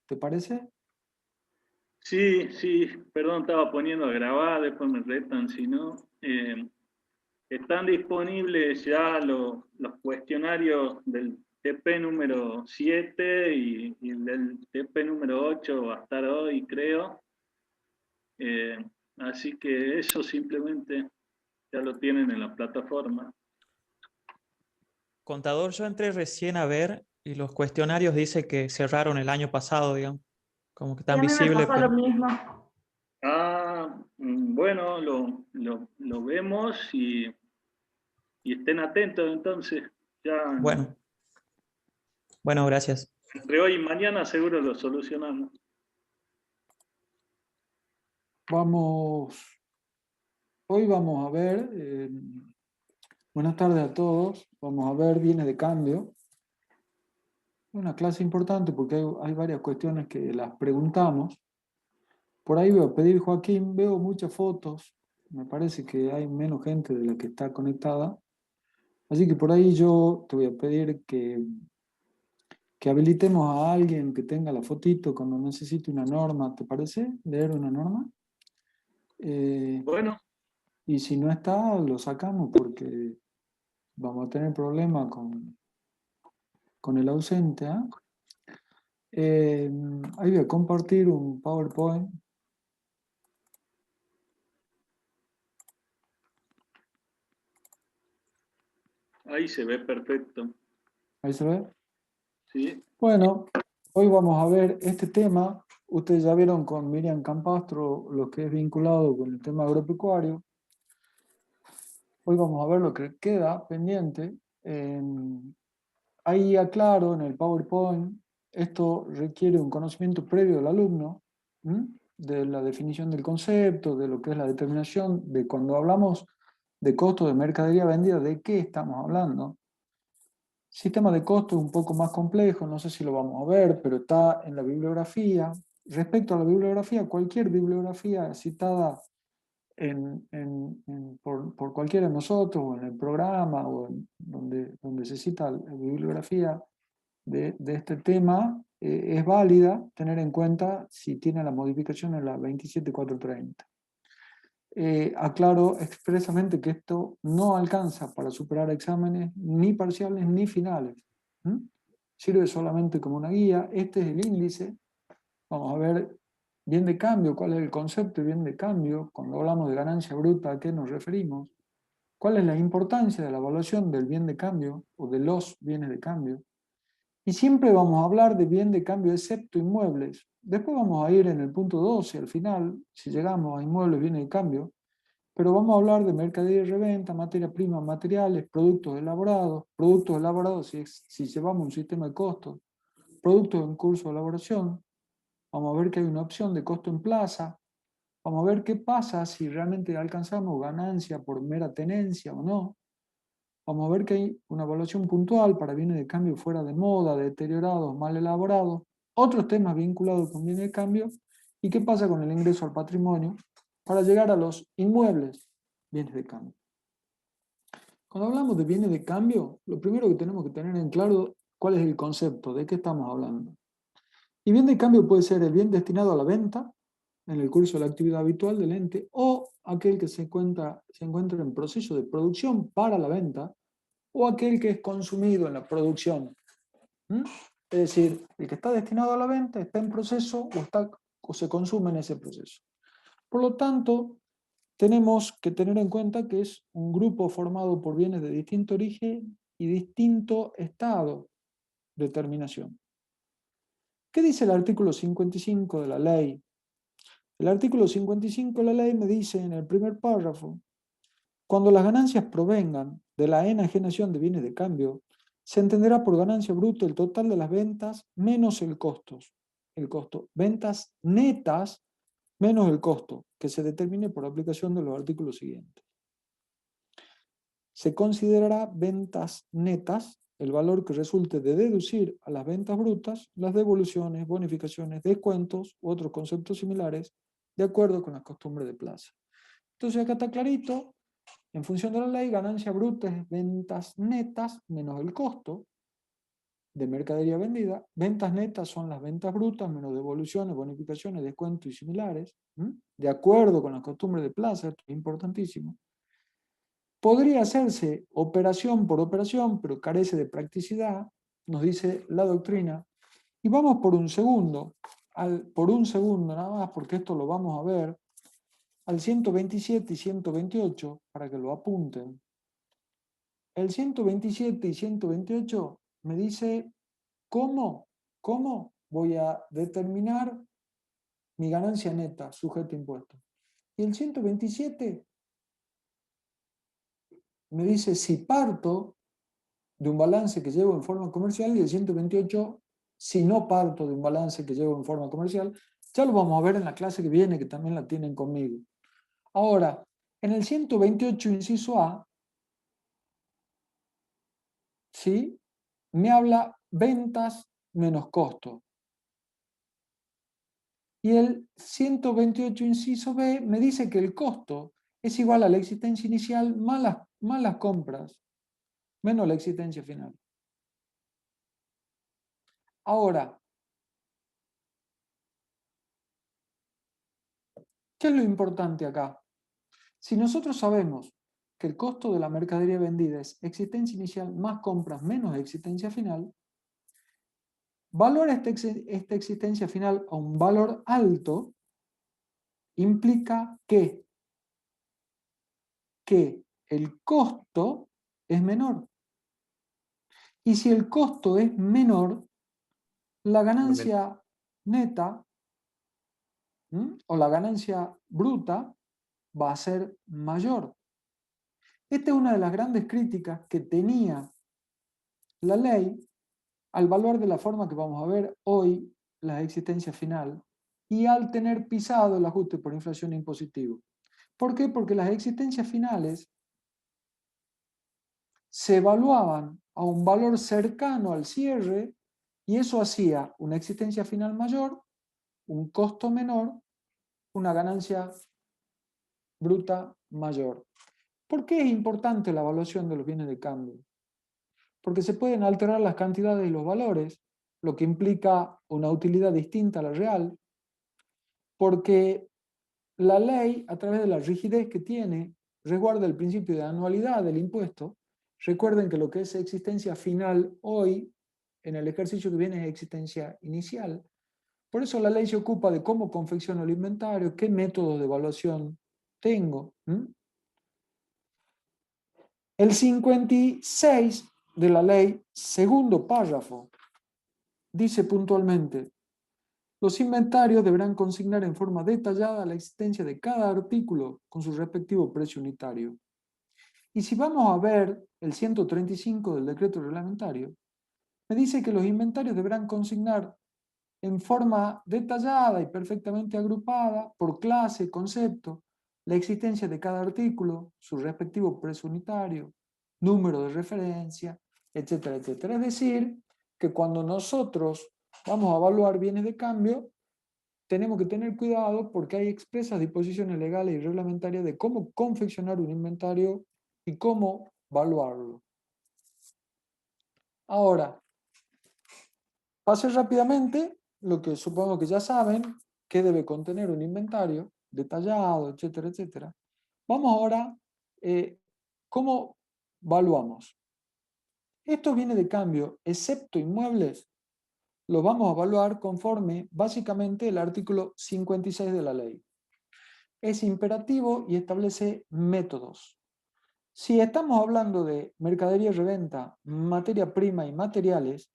¿Te parece? Sí, sí, perdón, estaba poniendo a grabar, después me retan, si no. Están disponibles ya los cuestionarios del TP número 7 y del TP número 8 va a estar hoy, creo. Eh, Así que eso simplemente ya lo tienen en la plataforma. Contador, yo entré recién a ver y los cuestionarios dice que cerraron el año pasado, digamos, como que Y están a mí me visibles, pasó lo pero mismo. Bueno, lo vemos y estén atentos entonces. Ya bueno, bueno, gracias. entre hoy y mañana seguro lo solucionamos. Hoy vamos a ver, buenas tardes a todos, vamos a ver bienes de cambio. Una clase importante porque hay varias cuestiones que las preguntamos. Por ahí voy a pedir, Joaquín, veo muchas fotos, me parece que hay menos gente de la que está conectada, así que por ahí yo te voy a pedir que habilitemos a alguien que tenga la fotito cuando necesite una norma, ¿te parece? Leer una norma. Bueno, Y si no está, lo sacamos porque vamos a tener problemas con el ausente. ¿Ah? Ahí voy a compartir un PowerPoint. ahí se ve perfecto. Ahí se ve. ¿Sí? Bueno, hoy vamos a ver este tema. Ustedes ya vieron con Miriam Campastro lo que es vinculado con el tema agropecuario. Hoy vamos a ver lo que queda pendiente. Ahí aclaro en el PowerPoint, esto requiere un conocimiento previo del alumno, ¿m? De la definición del concepto, de lo que es la determinación, de cuando hablamos de costo de mercadería vendida, ¿de qué estamos hablando? Sistema de costo es un poco más complejo, no sé si lo vamos a ver, pero está en la bibliografía. Respecto a la bibliografía, cualquier bibliografía citada por cualquiera de nosotros, o en el programa, o donde se cita la bibliografía de este tema, es válida tener en cuenta si tiene la modificación en la 27430. Aclaro expresamente que esto no alcanza para superar exámenes ni parciales ni finales. ¿Mm? Sirve solamente como una guía. Este es el índice. Vamos a ver bien de cambio, cuál es el concepto de bien de cambio. Cuando hablamos de ganancia bruta, ¿a qué nos referimos? ¿Cuál es la importancia de la evaluación del bien de cambio o de los bienes de cambio? Y siempre vamos a hablar de bien de cambio excepto inmuebles. Después vamos a ir en el punto 12 al final, si llegamos a inmuebles, bienes de cambio, pero vamos a hablar de mercadería y reventa, materia prima, materiales, productos elaborados si llevamos un sistema de costos, productos en curso de elaboración. Vamos a ver que hay una opción de costo en plaza. Vamos a ver qué pasa si realmente alcanzamos ganancia por mera tenencia o no. Vamos a ver que hay una evaluación puntual para bienes de cambio fuera de moda, deteriorados, mal elaborados, otros temas vinculados con bienes de cambio y qué pasa con el ingreso al patrimonio para llegar a los inmuebles, bienes de cambio. Cuando hablamos de bienes de cambio, lo primero que tenemos que tener en claro cuál es el concepto, de qué estamos hablando. Y bien de cambio puede ser el bien destinado a la venta en el curso de la actividad habitual del ente o aquel que se encuentra en proceso de producción para la venta o aquel que es consumido en la producción. ¿Mm? Es decir, el que está destinado a la venta está en proceso o se consume en ese proceso. Por lo tanto, tenemos que tener en cuenta que es un grupo formado por bienes de distinto origen y distinto estado de terminación. ¿Qué dice el artículo 55 de la ley? El artículo 55 de la ley me dice en el primer párrafo: cuando las ganancias provengan de la enajenación de bienes de cambio, se entenderá por ganancia bruta el total de las ventas menos el costo. Ventas netas menos el costo, que se determine por aplicación de los artículos siguientes. Se considerará ventas netas el valor que resulte de deducir a las ventas brutas las devoluciones, bonificaciones, descuentos u otros conceptos similares de acuerdo con las costumbres de plaza. Entonces acá está clarito. En función de la ley, ganancia bruta es ventas netas menos el costo. de mercadería vendida. Ventas netas son las ventas brutas, menos devoluciones, bonificaciones, descuentos y similares, de acuerdo con las costumbres de plaza, esto es importantísimo. Podría hacerse operación por operación, pero carece de practicidad, nos dice la doctrina. Y vamos por un segundo nada más, porque esto lo vamos a ver, al 127 y 128, para que lo apunten. El 127 y 128 me dice cómo voy a determinar mi ganancia neta sujeta a impuestos. Y el 127 me dice si parto de un balance que llevo en forma comercial, y el 128 si no parto de un balance que llevo en forma comercial. Ya lo vamos a ver en la clase que viene, que también la tienen conmigo. Ahora, en el 128, inciso A, ¿sí?, me habla ventas menos costo. Y el 128, inciso B, me dice que el costo es igual a la existencia inicial más las compras, menos la existencia final. Ahora, ¿qué es lo importante acá? Si nosotros sabemos que el costo de la mercadería vendida es existencia inicial más compras menos existencia final, valorar esta existencia final a un valor alto implica que el costo es menor. Y si el costo es menor, la ganancia neta o la ganancia bruta va a ser mayor. Esta es una de las grandes críticas que tenía la ley al valor de la forma que vamos a ver hoy la existencia final y al tener pisado el ajuste por inflación impositivo. ¿Por qué? Porque las existencias finales se evaluaban a un valor cercano al cierre y eso hacía una existencia final mayor, un costo menor, una ganancia bruta mayor. ¿Por qué es importante la evaluación de los bienes de cambio? Porque se pueden alterar las cantidades y los valores, lo que implica una utilidad distinta a la real, porque la ley, a través de la rigidez que tiene, resguarda el principio de anualidad del impuesto. Recuerden que lo que es existencia final hoy, en el ejercicio que viene, es existencia inicial. Por eso la ley se ocupa de cómo confecciono el inventario, qué métodos de evaluación tengo. El 56 de la ley, segundo párrafo, dice puntualmente: los inventarios deberán consignar en forma detallada la existencia de cada artículo con su respectivo precio unitario. Y si vamos a ver el 135 del decreto reglamentario, me dice que los inventarios deberán consignar en forma detallada y perfectamente agrupada por clase, concepto, la existencia de cada artículo, su respectivo precio unitario, número de referencia, etcétera, etcétera. Es decir, que cuando nosotros vamos a evaluar bienes de cambio, tenemos que tener cuidado porque hay expresas disposiciones legales y reglamentarias de cómo confeccionar un inventario y cómo evaluarlo. Ahora, pasé rápidamente lo que supongo que ya saben, que debe contener un inventario detallado, etcétera, etcétera. Vamos ahora, ¿cómo evaluamos? Estos bienes de cambio, excepto inmuebles, los vamos a evaluar conforme básicamente el artículo 56 de la ley. Es imperativo y establece métodos. Si estamos hablando de mercadería y reventa, materia prima y materiales,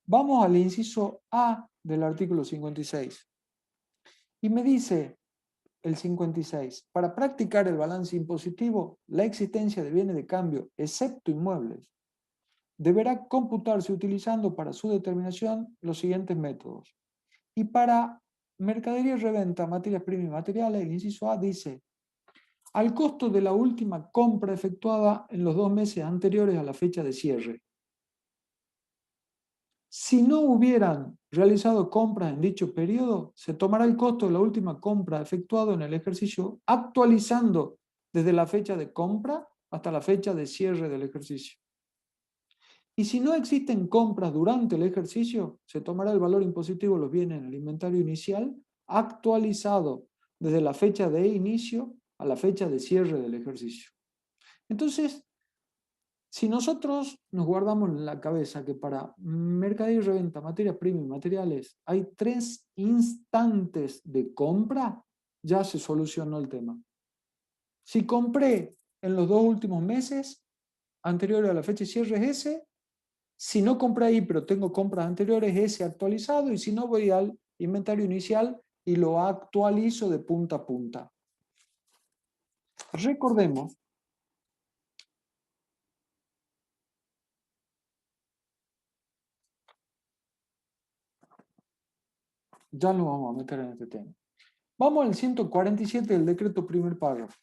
vamos al inciso A del artículo 56. Y me dice el 56, para practicar el balance impositivo, la existencia de bienes de cambio, excepto inmuebles, deberá computarse utilizando para su determinación los siguientes métodos. Y para mercadería y reventa, materias primas y materiales, el inciso A dice: al costo de la última compra efectuada en los 2 meses anteriores a la fecha de cierre. Si no hubieran realizado compras en dicho periodo, se tomará el costo de la última compra efectuado en el ejercicio, actualizando desde la fecha de compra hasta la fecha de cierre del ejercicio. Y si no existen compras durante el ejercicio, se tomará el valor impositivo de los bienes en el inventario inicial actualizado desde la fecha de inicio a la fecha de cierre del ejercicio. Entonces, si nosotros nos guardamos en la cabeza que para mercadería y reventa, materia prima y materiales, hay 3 instantes de compra, ya se solucionó el tema. Si compré en los 2 últimos meses, anteriores a la fecha de cierre es ese. Si no compré ahí, pero tengo compras anteriores, ese actualizado. Y si no, voy al inventario inicial y lo actualizo de punta a punta. Recordemos ya lo vamos a meter en este tema. Vamos al 147 del decreto primer párrafo.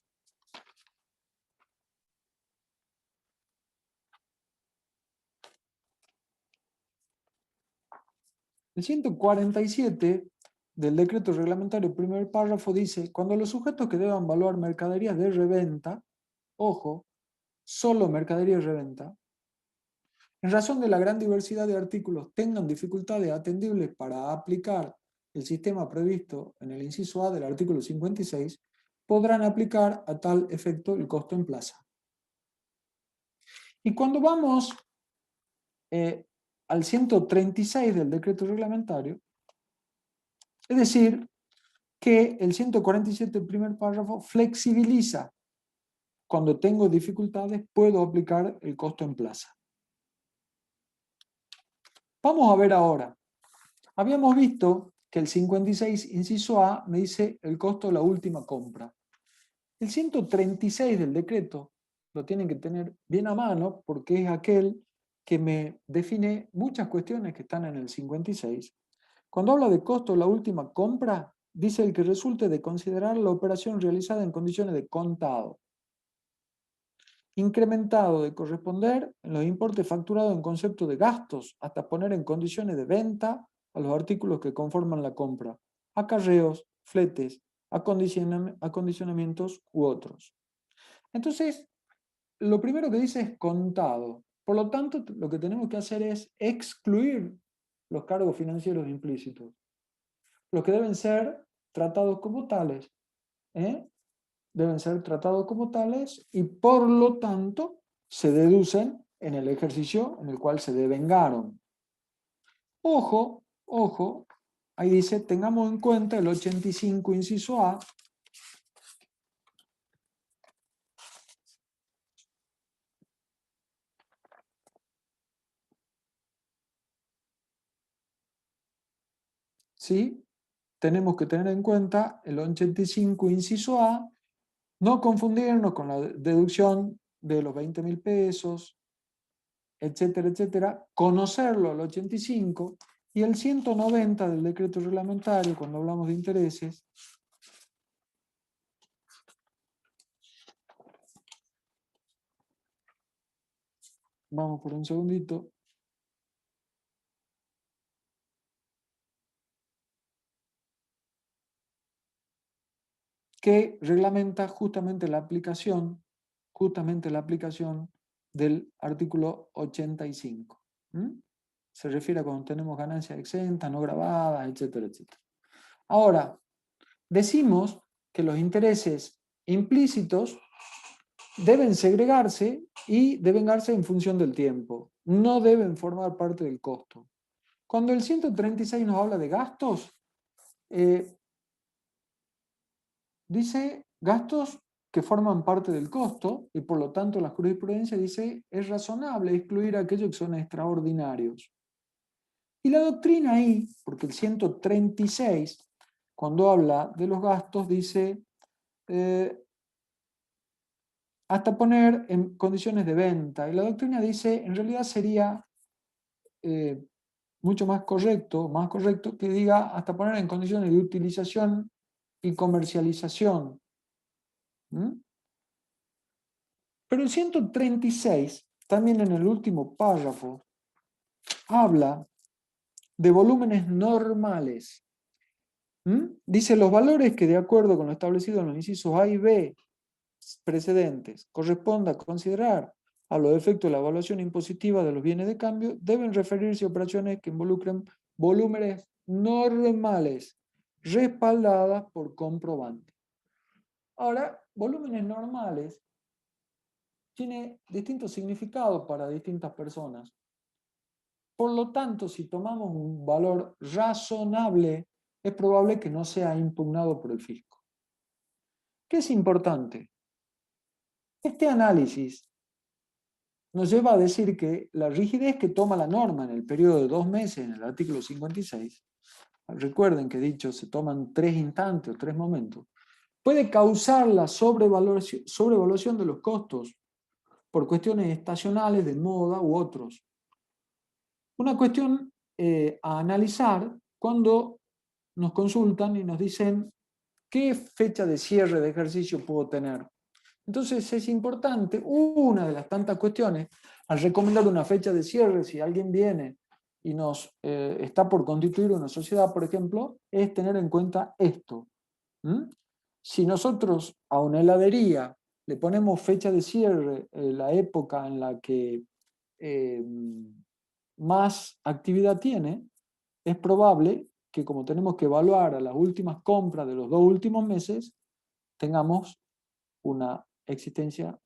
El 147 del decreto reglamentario primer párrafo dice, cuando los sujetos que deban evaluar mercaderías de reventa, ojo, solo mercadería de reventa, en razón de la gran diversidad de artículos tengan dificultades atendibles para aplicar el sistema previsto en el inciso A del artículo 56, podrán aplicar a tal efecto el costo en plaza. Y cuando vamos al 136 del decreto reglamentario, es decir, que el 147 del primer párrafo flexibiliza. Cuando tengo dificultades, puedo aplicar el costo en plaza. Vamos a ver ahora. Habíamos visto que el 56, inciso A, me dice el costo de la última compra. El 136 del decreto lo tienen que tener bien a mano porque es aquel que me define muchas cuestiones que están en el 56. Cuando habla de costo de la última compra, dice el que resulte de considerar la operación realizada en condiciones de contado, incrementado de corresponder en los importes facturados en concepto de gastos, hasta poner en condiciones de venta a los artículos que conforman la compra, acarreos, fletes, acondicionamientos u otros. Entonces, lo primero que dice es contado. Por lo tanto, lo que tenemos que hacer es excluir los cargos financieros implícitos, los que deben ser tratados como tales. Deben ser tratados como tales y por lo tanto se deducen en el ejercicio en el cual se devengaron. Ojo, ojo, ahí dice, tengamos en cuenta el 85, inciso A, ¿sí? Tenemos que tener en cuenta el 85, inciso A, no confundirnos con la deducción de los 20.000 pesos, etcétera, etcétera, conocerlo el 85 y el 190 del decreto reglamentario cuando hablamos de intereses. Vamos por un segundito. Que reglamenta justamente la aplicación del artículo 85. Se refiere a cuando tenemos ganancias exentas, no grabadas, etcétera, etcétera. Ahora, decimos que los intereses implícitos deben segregarse y devengarse en función del tiempo. No deben formar parte del costo. Cuando el 136 nos habla de gastos, dice gastos que forman parte del costo y por lo tanto la jurisprudencia dice es razonable excluir aquellos que son extraordinarios. Y la doctrina ahí, porque el 136, cuando habla de los gastos, dice hasta poner en condiciones de venta. Y la doctrina dice, en realidad sería mucho más correcto que diga hasta poner en condiciones de utilización y comercialización. Pero el 136, también en el último párrafo, habla de volúmenes normales. Dice los valores que de acuerdo con lo establecido en los incisos A y B precedentes corresponda considerar a los efectos de la evaluación impositiva de los bienes de cambio deben referirse a operaciones que involucren volúmenes normales respaldadas por comprobante. Ahora, volúmenes normales tiene distintos significados para distintas personas. Por lo tanto, si tomamos un valor razonable, es probable que no sea impugnado por el fisco. ¿Qué es importante? Este análisis nos lleva a decir que la rigidez que toma la norma en el periodo de 2 meses, en el artículo 56, recuerden que he dicho se toman 3 instantes o 3 momentos, puede causar la sobrevaluación de los costos por cuestiones estacionales de moda u otros. Una cuestión a analizar cuando nos consultan y nos dicen qué fecha de cierre de ejercicio puedo tener. Entonces es importante, una de las tantas cuestiones, al recomendar una fecha de cierre, si alguien viene y nos está por constituir una sociedad, por ejemplo, es tener en cuenta esto. Si nosotros a una heladería le ponemos fecha de cierre, la época en la que más actividad tiene, es probable que como tenemos que evaluar a las últimas compras de los 2 últimos meses, tengamos una existencia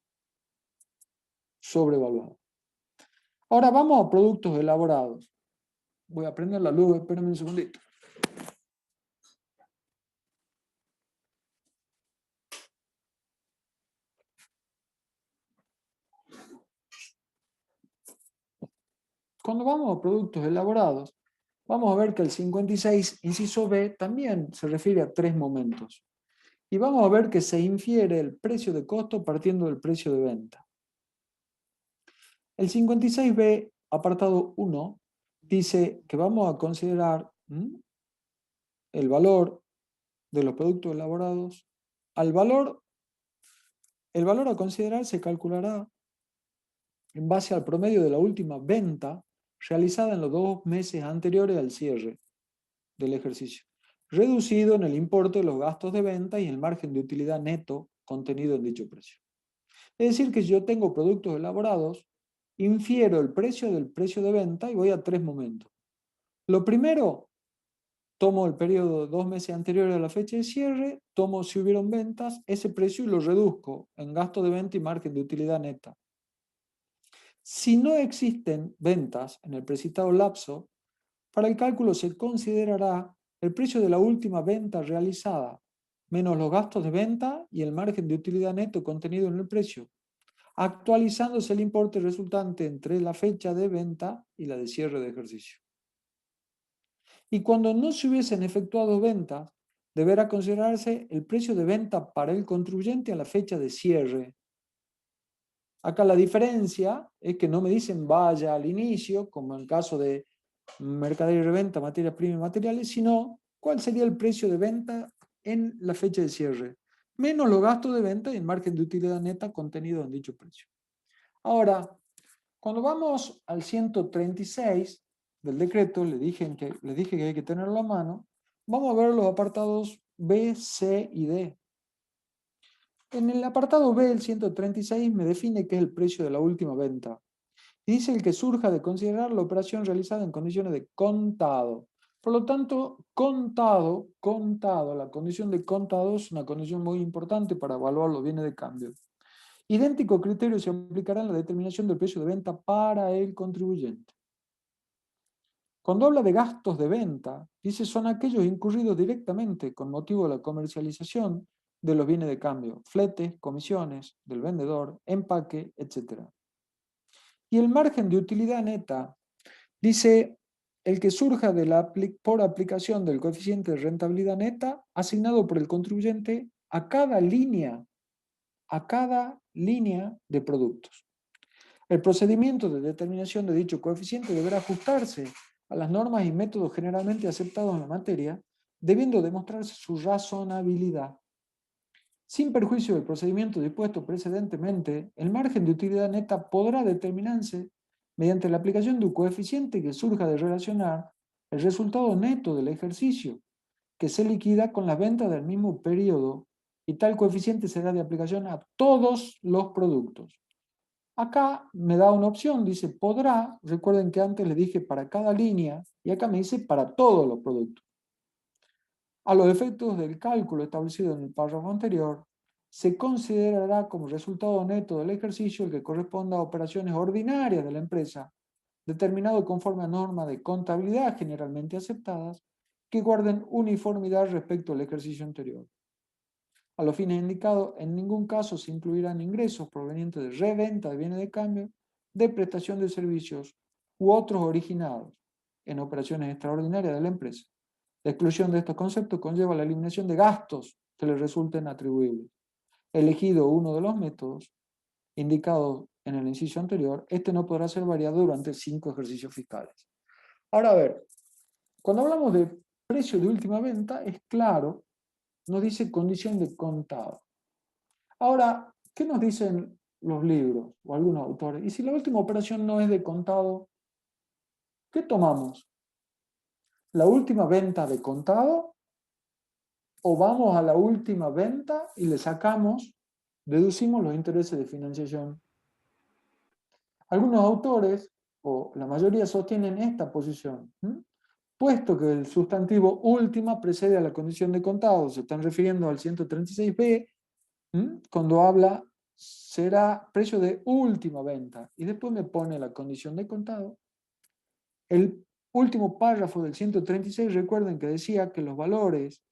sobrevaluada. Ahora vamos a productos elaborados. Voy a prender la luz, espérenme un segundito. Cuando vamos a productos elaborados, vamos a ver que el 56, inciso B, también se refiere a 3 momentos. Y vamos a ver que se infiere el precio de costo partiendo del precio de venta. El 56B, apartado 1, dice que vamos a considerar el valor de los productos elaborados. El valor a considerar se calculará en base al promedio de la última venta realizada en los 2 meses anteriores al cierre del ejercicio, reducido en el importe de los gastos de venta y el margen de utilidad neto contenido en dicho precio. Es decir, que si yo tengo productos elaborados, infiero el precio del precio de venta y voy a 3 momentos. Lo primero, tomo el periodo de 2 meses anteriores a la fecha de cierre, tomo si hubieron ventas, ese precio y lo reduzco en gasto de venta y margen de utilidad neta. Si no existen ventas en el precitado lapso, para el cálculo se considerará el precio de la última venta realizada, menos los gastos de venta y el margen de utilidad neto contenido en el precio, actualizándose el importe resultante entre la fecha de venta y la de cierre de ejercicio. Y cuando no se hubiesen efectuado ventas, deberá considerarse el precio de venta para el contribuyente a la fecha de cierre. Acá la diferencia es que no me dicen vaya al inicio, como en caso de mercadería y reventa, materias primas y materiales, sino cuál sería el precio de venta en la fecha de cierre, menos los gastos de venta y el margen de utilidad neta contenido en dicho precio. Ahora, cuando vamos al 136 del decreto, les dije que hay que tenerlo a mano, vamos a ver los apartados B, C y D. En el apartado B, el 136, me define qué es el precio de la última venta. Y dice el que surja de considerar la operación realizada en condiciones de contado. Por lo tanto, contado, la condición de contado es una condición muy importante para evaluar los bienes de cambio. Idéntico criterio se aplicará en la determinación del precio de venta para el contribuyente. Cuando habla de gastos de venta, dice son aquellos incurridos directamente con motivo de la comercialización de los bienes de cambio, fletes, comisiones del vendedor, empaque, etc. Y el margen de utilidad neta dice el que surja por aplicación del coeficiente de rentabilidad neta asignado por el contribuyente a cada línea de productos. El procedimiento de determinación de dicho coeficiente deberá ajustarse a las normas y métodos generalmente aceptados en la materia, debiendo demostrarse su razonabilidad. Sin perjuicio del procedimiento dispuesto precedentemente, el margen de utilidad neta podrá determinarse mediante la aplicación de un coeficiente que surja de relacionar el resultado neto del ejercicio, que se liquida con la venta del mismo periodo, y tal coeficiente será de aplicación a todos los productos. Acá me da una opción, dice podrá, recuerden que antes le dije para cada línea, y acá me dice para todos los productos. A los efectos del cálculo establecido en el párrafo anterior, se considerará como resultado neto del ejercicio el que corresponda a operaciones ordinarias de la empresa, determinado conforme a normas de contabilidad generalmente aceptadas, que guarden uniformidad respecto al ejercicio anterior. A los fines indicados, en ningún caso se incluirán ingresos provenientes de reventa de bienes de cambio, de prestación de servicios u otros originados en operaciones extraordinarias de la empresa. La exclusión de estos conceptos conlleva la eliminación de gastos que les resulten atribuibles. Elegido uno de los métodos indicados en el inciso anterior, este no podrá ser variado durante 5 ejercicios fiscales. Ahora, a ver, cuando hablamos de precio de última venta, es claro, nos dice condición de contado. Ahora, ¿qué nos dicen los libros o algunos autores? Y si la última operación no es de contado, ¿qué tomamos? ¿La última venta de contado? ¿O vamos a la última venta y le sacamos, deducimos los intereses de financiación? Algunos autores, o la mayoría, sostienen esta posición. Puesto que el sustantivo última precede a la condición de contado, se están refiriendo al 136b, cuando habla será precio de última venta, y después me pone la condición de contado. El último párrafo del 136, recuerden que decía que los valores,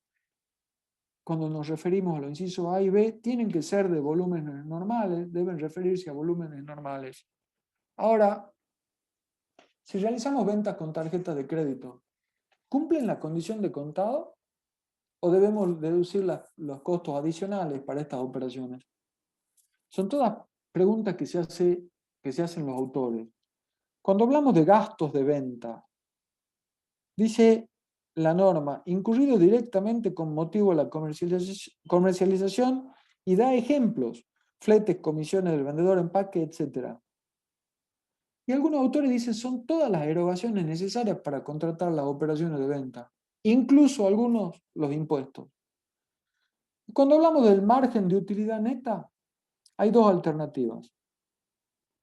cuando nos referimos a los incisos A y B, tienen que ser de volúmenes normales, deben referirse a volúmenes normales. Ahora, si realizamos ventas con tarjetas de crédito, ¿cumplen la condición de contado o debemos deducir los costos adicionales para estas operaciones? Son todas preguntas que se hacen los autores. Cuando hablamos de gastos de venta, dice la norma, incurrido directamente con motivo de la comercialización, y da ejemplos, fletes, comisiones del vendedor, empaque, etc. Y algunos autores dicen son todas las erogaciones necesarias para contratar las operaciones de venta, incluso algunos los impuestos. Cuando hablamos del margen de utilidad neta, hay dos alternativas.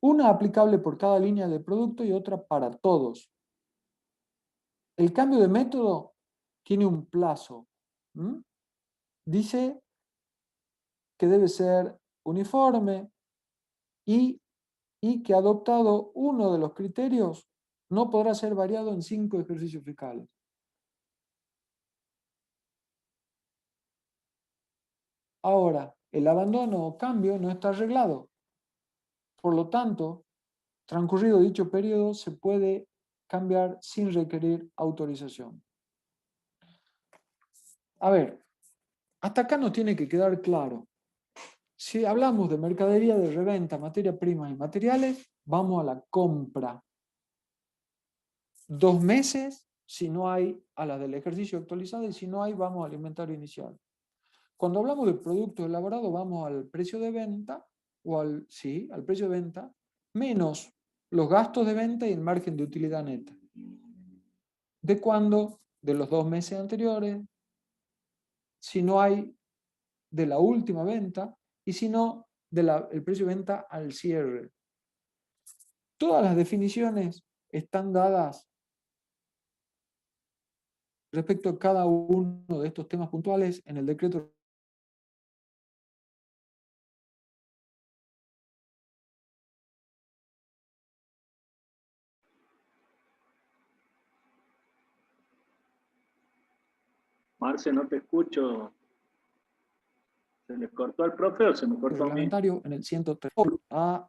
Una aplicable por cada línea de producto y otra para todos. El cambio de método tiene un plazo. Dice que debe ser uniforme y que adoptado uno de los criterios no podrá ser variado en 5 ejercicios fiscales. Ahora, el abandono o cambio no está arreglado. Por lo tanto, transcurrido dicho periodo, se puede cambiar sin requerir autorización. A ver, hasta acá nos tiene que quedar claro. Si hablamos de mercadería de reventa, materia prima y materiales, vamos a la compra. 2 meses, si no hay, a la del ejercicio actualizado, y si no hay, vamos al inventario inicial. Cuando hablamos de productos elaborados, vamos al precio de venta, o al precio de venta, menos los gastos de venta y el margen de utilidad neta. ¿De cuándo? De los 2 meses anteriores, si no hay, de la última venta, y si no, del precio de venta al cierre. Todas las definiciones están dadas respecto a cada uno de estos temas puntuales en el decreto. Marce, no te escucho. ¿Se le cortó al profe o se me cortó a mí? Reglamentario en el 103 a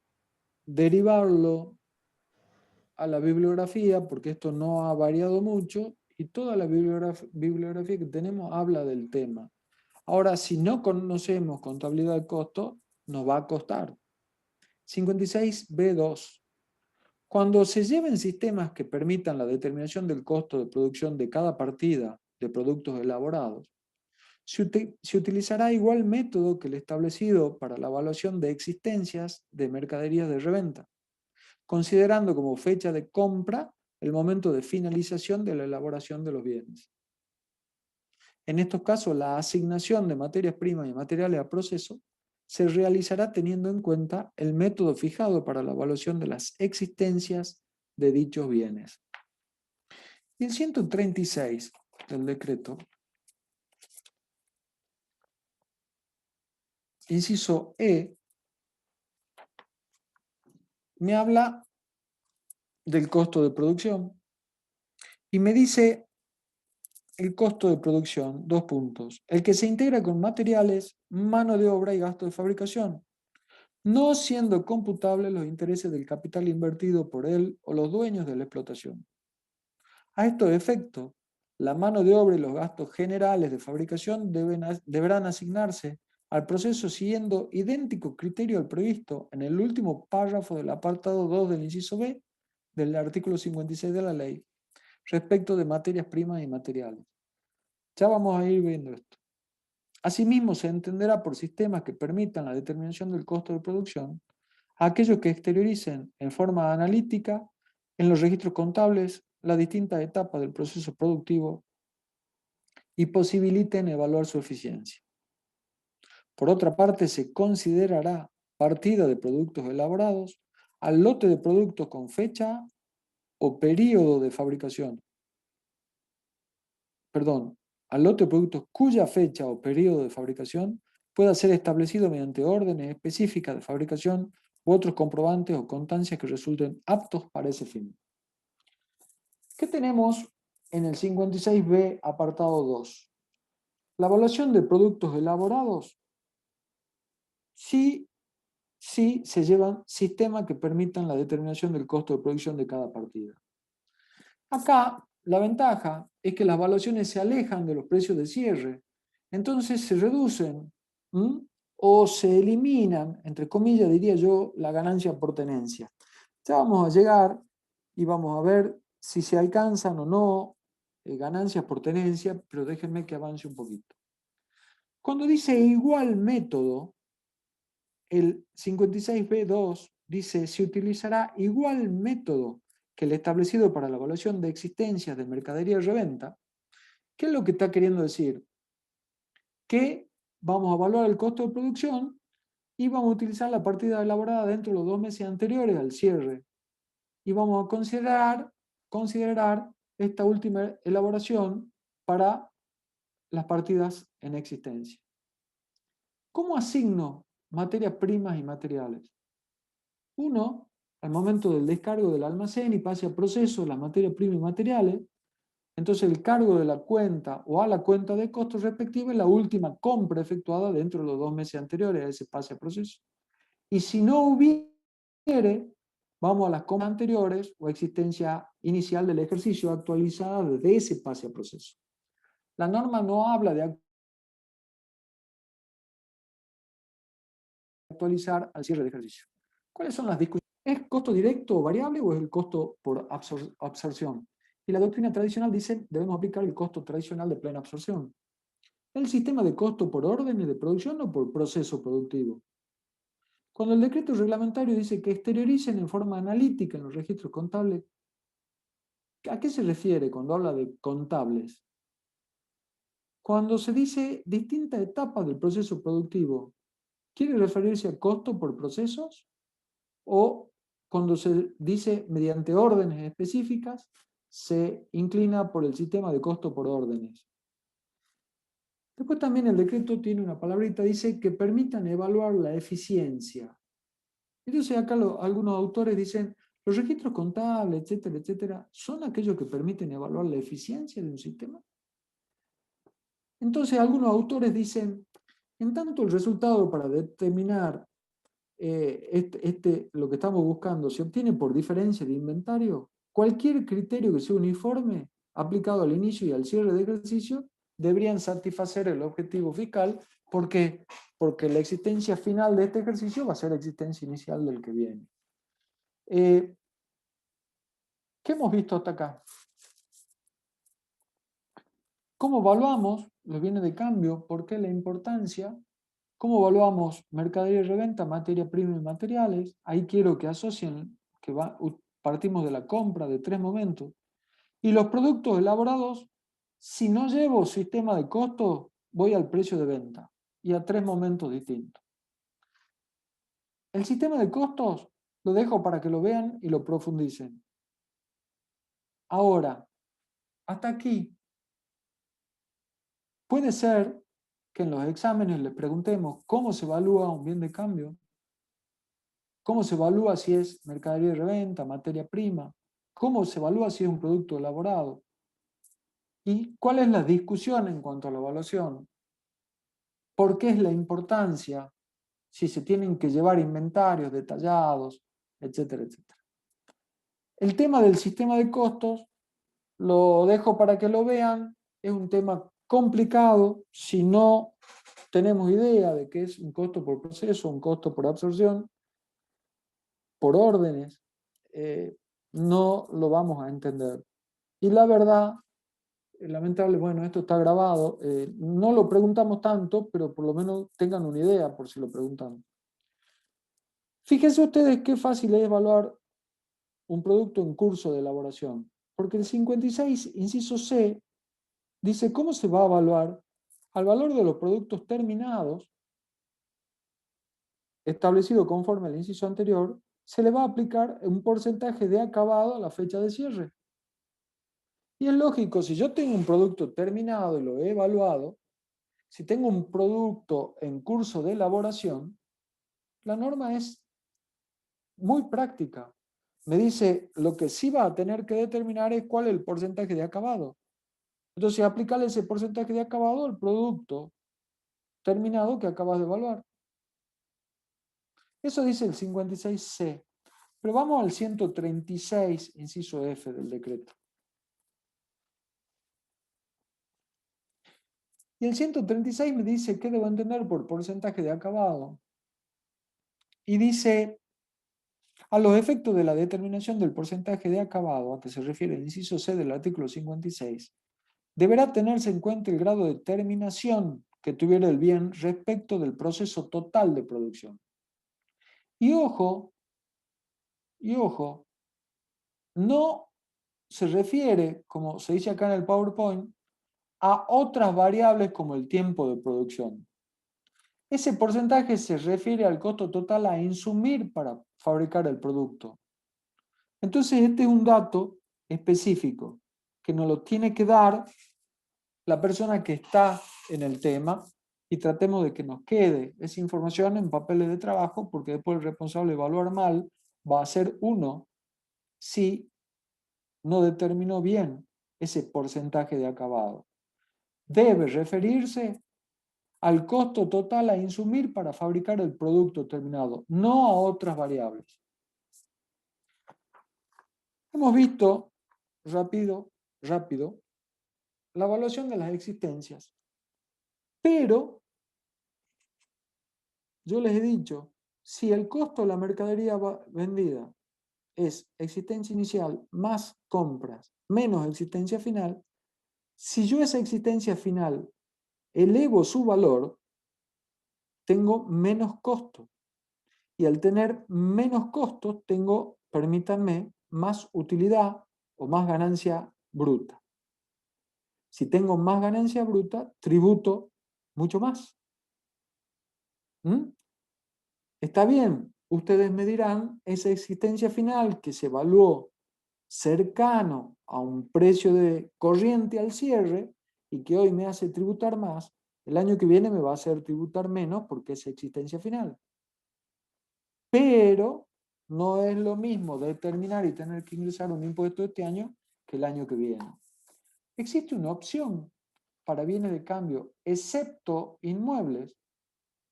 derivarlo a la bibliografía, porque esto no ha variado mucho, y toda la bibliografía que tenemos habla del tema. Ahora, si no conocemos contabilidad de costo, nos va a costar. 56B2. Cuando se lleven sistemas que permitan la determinación del costo de producción de cada partida de productos elaborados, se utilizará igual método que el establecido para la evaluación de existencias de mercaderías de reventa, considerando como fecha de compra el momento de finalización de la elaboración de los bienes. En estos casos, la asignación de materias primas y materiales a proceso se realizará teniendo en cuenta el método fijado para la evaluación de las existencias de dichos bienes. Y el 136 del decreto, inciso E, me habla del costo de producción y me dice el costo de producción, 2 puntos, el que se integra con materiales, mano de obra y gasto de fabricación, no siendo computables los intereses del capital invertido por él o los dueños de la explotación. A estos efectos, la mano de obra y los gastos generales de fabricación deberán asignarse al proceso siguiendo idéntico criterio al previsto en el último párrafo del apartado 2 del inciso B del artículo 56 de la ley respecto de materias primas y materiales. Ya vamos a ir viendo esto. Asimismo, se entenderá por sistemas que permitan la determinación del costo de producción a aquellos que exterioricen en forma analítica en los registros contables las distintas etapas del proceso productivo y posibiliten evaluar su eficiencia. Por otra parte, se considerará partida de productos elaborados al lote de productos con fecha o periodo de fabricación. Perdón, al lote de productos cuya fecha o periodo de fabricación pueda ser establecido mediante órdenes específicas de fabricación u otros comprobantes o constancias que resulten aptos para ese fin. ¿Qué tenemos en el 56B apartado 2? La evaluación de productos elaborados sí se llevan sistemas que permitan la determinación del costo de producción de cada partida. Acá la ventaja es que las evaluaciones se alejan de los precios de cierre, entonces se reducen o se eliminan, entre comillas diría yo, la ganancia por tenencia. Ya vamos a llegar y vamos a ver si se alcanzan o no ganancias por tenencia, pero déjenme que avance un poquito. Cuando dice igual método, el 56B2 dice se utilizará igual método que el establecido para la evaluación de existencias de mercadería y reventa. ¿Qué es lo que está queriendo decir? Que vamos a evaluar el costo de producción y vamos a utilizar la partida elaborada dentro de los 2 meses anteriores al cierre. Y vamos a considerar esta última elaboración para las partidas en existencia. ¿Cómo asigno materias primas y materiales? Uno, al momento del descargo del almacén y pase a proceso las materias primas y materiales, entonces el cargo de la cuenta o a la cuenta de costos respectiva es la última compra efectuada dentro de los 2 meses anteriores a ese pase a proceso. Y si no hubiere, vamos a las compras anteriores o existencia inicial del ejercicio actualizada desde ese pase a proceso. La norma no habla de actualizar al cierre de ejercicio. ¿Cuáles son las discusiones? ¿Es costo directo o variable o es el costo por absorción? Y la doctrina tradicional dice debemos aplicar el costo tradicional de plena absorción. ¿El sistema de costo por órdenes de producción o por proceso productivo? Cuando el decreto reglamentario dice que exterioricen en forma analítica en los registros contables, ¿a qué se refiere cuando habla de contables? Cuando se dice distintas etapas del proceso productivo, ¿quiere referirse a costo por procesos? ¿O cuando se dice mediante órdenes específicas, se inclina por el sistema de costo por órdenes? Después también el decreto tiene una palabrita, dice que permitan evaluar la eficiencia. Entonces acá algunos autores dicen, los registros contables, etcétera, etcétera, ¿son aquellos que permiten evaluar la eficiencia de un sistema? Entonces algunos autores dicen, en tanto el resultado para determinar lo que estamos buscando se obtiene por diferencia de inventario, cualquier criterio que sea uniforme aplicado al inicio y al cierre de ejercicio deberían satisfacer el objetivo fiscal porque la existencia final de este ejercicio va a ser la existencia inicial del que viene. ¿Qué hemos visto hasta acá? ¿Cómo evaluamos los bienes de cambio? ¿Por qué la importancia? ¿Cómo evaluamos mercadería y reventa, materia prima y materiales? Ahí quiero que asocien que partimos de la compra de 3 momentos. Y los productos elaborados, si no llevo sistema de costo, voy al precio de venta y a 3 momentos distintos. El sistema de costos lo dejo para que lo vean y lo profundicen. Ahora, hasta aquí. Puede ser que en los exámenes les preguntemos cómo se evalúa un bien de cambio, cómo se evalúa si es mercadería de reventa, materia prima, cómo se evalúa si es un producto elaborado y cuál es la discusión en cuanto a la evaluación, por qué es la importancia, si se tienen que llevar inventarios detallados, etcétera, etcétera. El tema del sistema de costos lo dejo para que lo vean, es un tema complicado si no tenemos idea de qué es un costo por proceso, un costo por absorción, por órdenes, no lo vamos a entender. Y la verdad, lamentable, bueno, esto está grabado, no lo preguntamos tanto, pero por lo menos tengan una idea por si lo preguntan. Fíjense ustedes qué fácil es evaluar un producto en curso de elaboración, porque el 56, inciso C, dice cómo se va a evaluar al valor de los productos terminados, establecido conforme al inciso anterior, se le va a aplicar un porcentaje de acabado a la fecha de cierre. Y es lógico, si yo tengo un producto terminado y lo he evaluado, si tengo un producto en curso de elaboración, la norma es muy práctica. Me dice, lo que sí va a tener que determinar es cuál es el porcentaje de acabado. Entonces, aplicarle ese porcentaje de acabado al producto terminado que acabas de evaluar. Eso dice el 56C. Pero vamos al 136, inciso F del decreto. Y el 136 me dice qué debo entender por porcentaje de acabado. Y dice, a los efectos de la determinación del porcentaje de acabado, a que se refiere el inciso C del artículo 56, deberá tenerse en cuenta el grado de terminación que tuviera el bien respecto del proceso total de producción. Y ojo, no se refiere, como se dice acá en el PowerPoint, a otras variables como el tiempo de producción. Ese porcentaje se refiere al costo total a insumir para fabricar el producto. Entonces, este es un dato específico que nos lo tiene que dar la persona que está en el tema y tratemos de que nos quede esa información en papeles de trabajo, porque después el responsable de evaluar mal va a ser uno si no determinó bien ese porcentaje de acabado. Debe referirse al costo total a insumir para fabricar el producto terminado, no a otras variables. Hemos visto rápido, la evaluación de las existencias, pero yo les he dicho, si el costo de la mercadería vendida es existencia inicial más compras menos existencia final, si yo esa existencia final elevo su valor, tengo menos costo. Y al tener menos costos, tengo, permítanme, más utilidad o más ganancia bruta. Si tengo más ganancia bruta, tributo mucho más. ¿Mm? Está bien, ustedes me dirán, esa existencia final que se evaluó cercano a un precio de corriente al cierre y que hoy me hace tributar más, el año que viene me va a hacer tributar menos porque es existencia final. Pero no es lo mismo determinar y tener que ingresar un impuesto este año que el año que viene. Existe una opción para bienes de cambio, excepto inmuebles,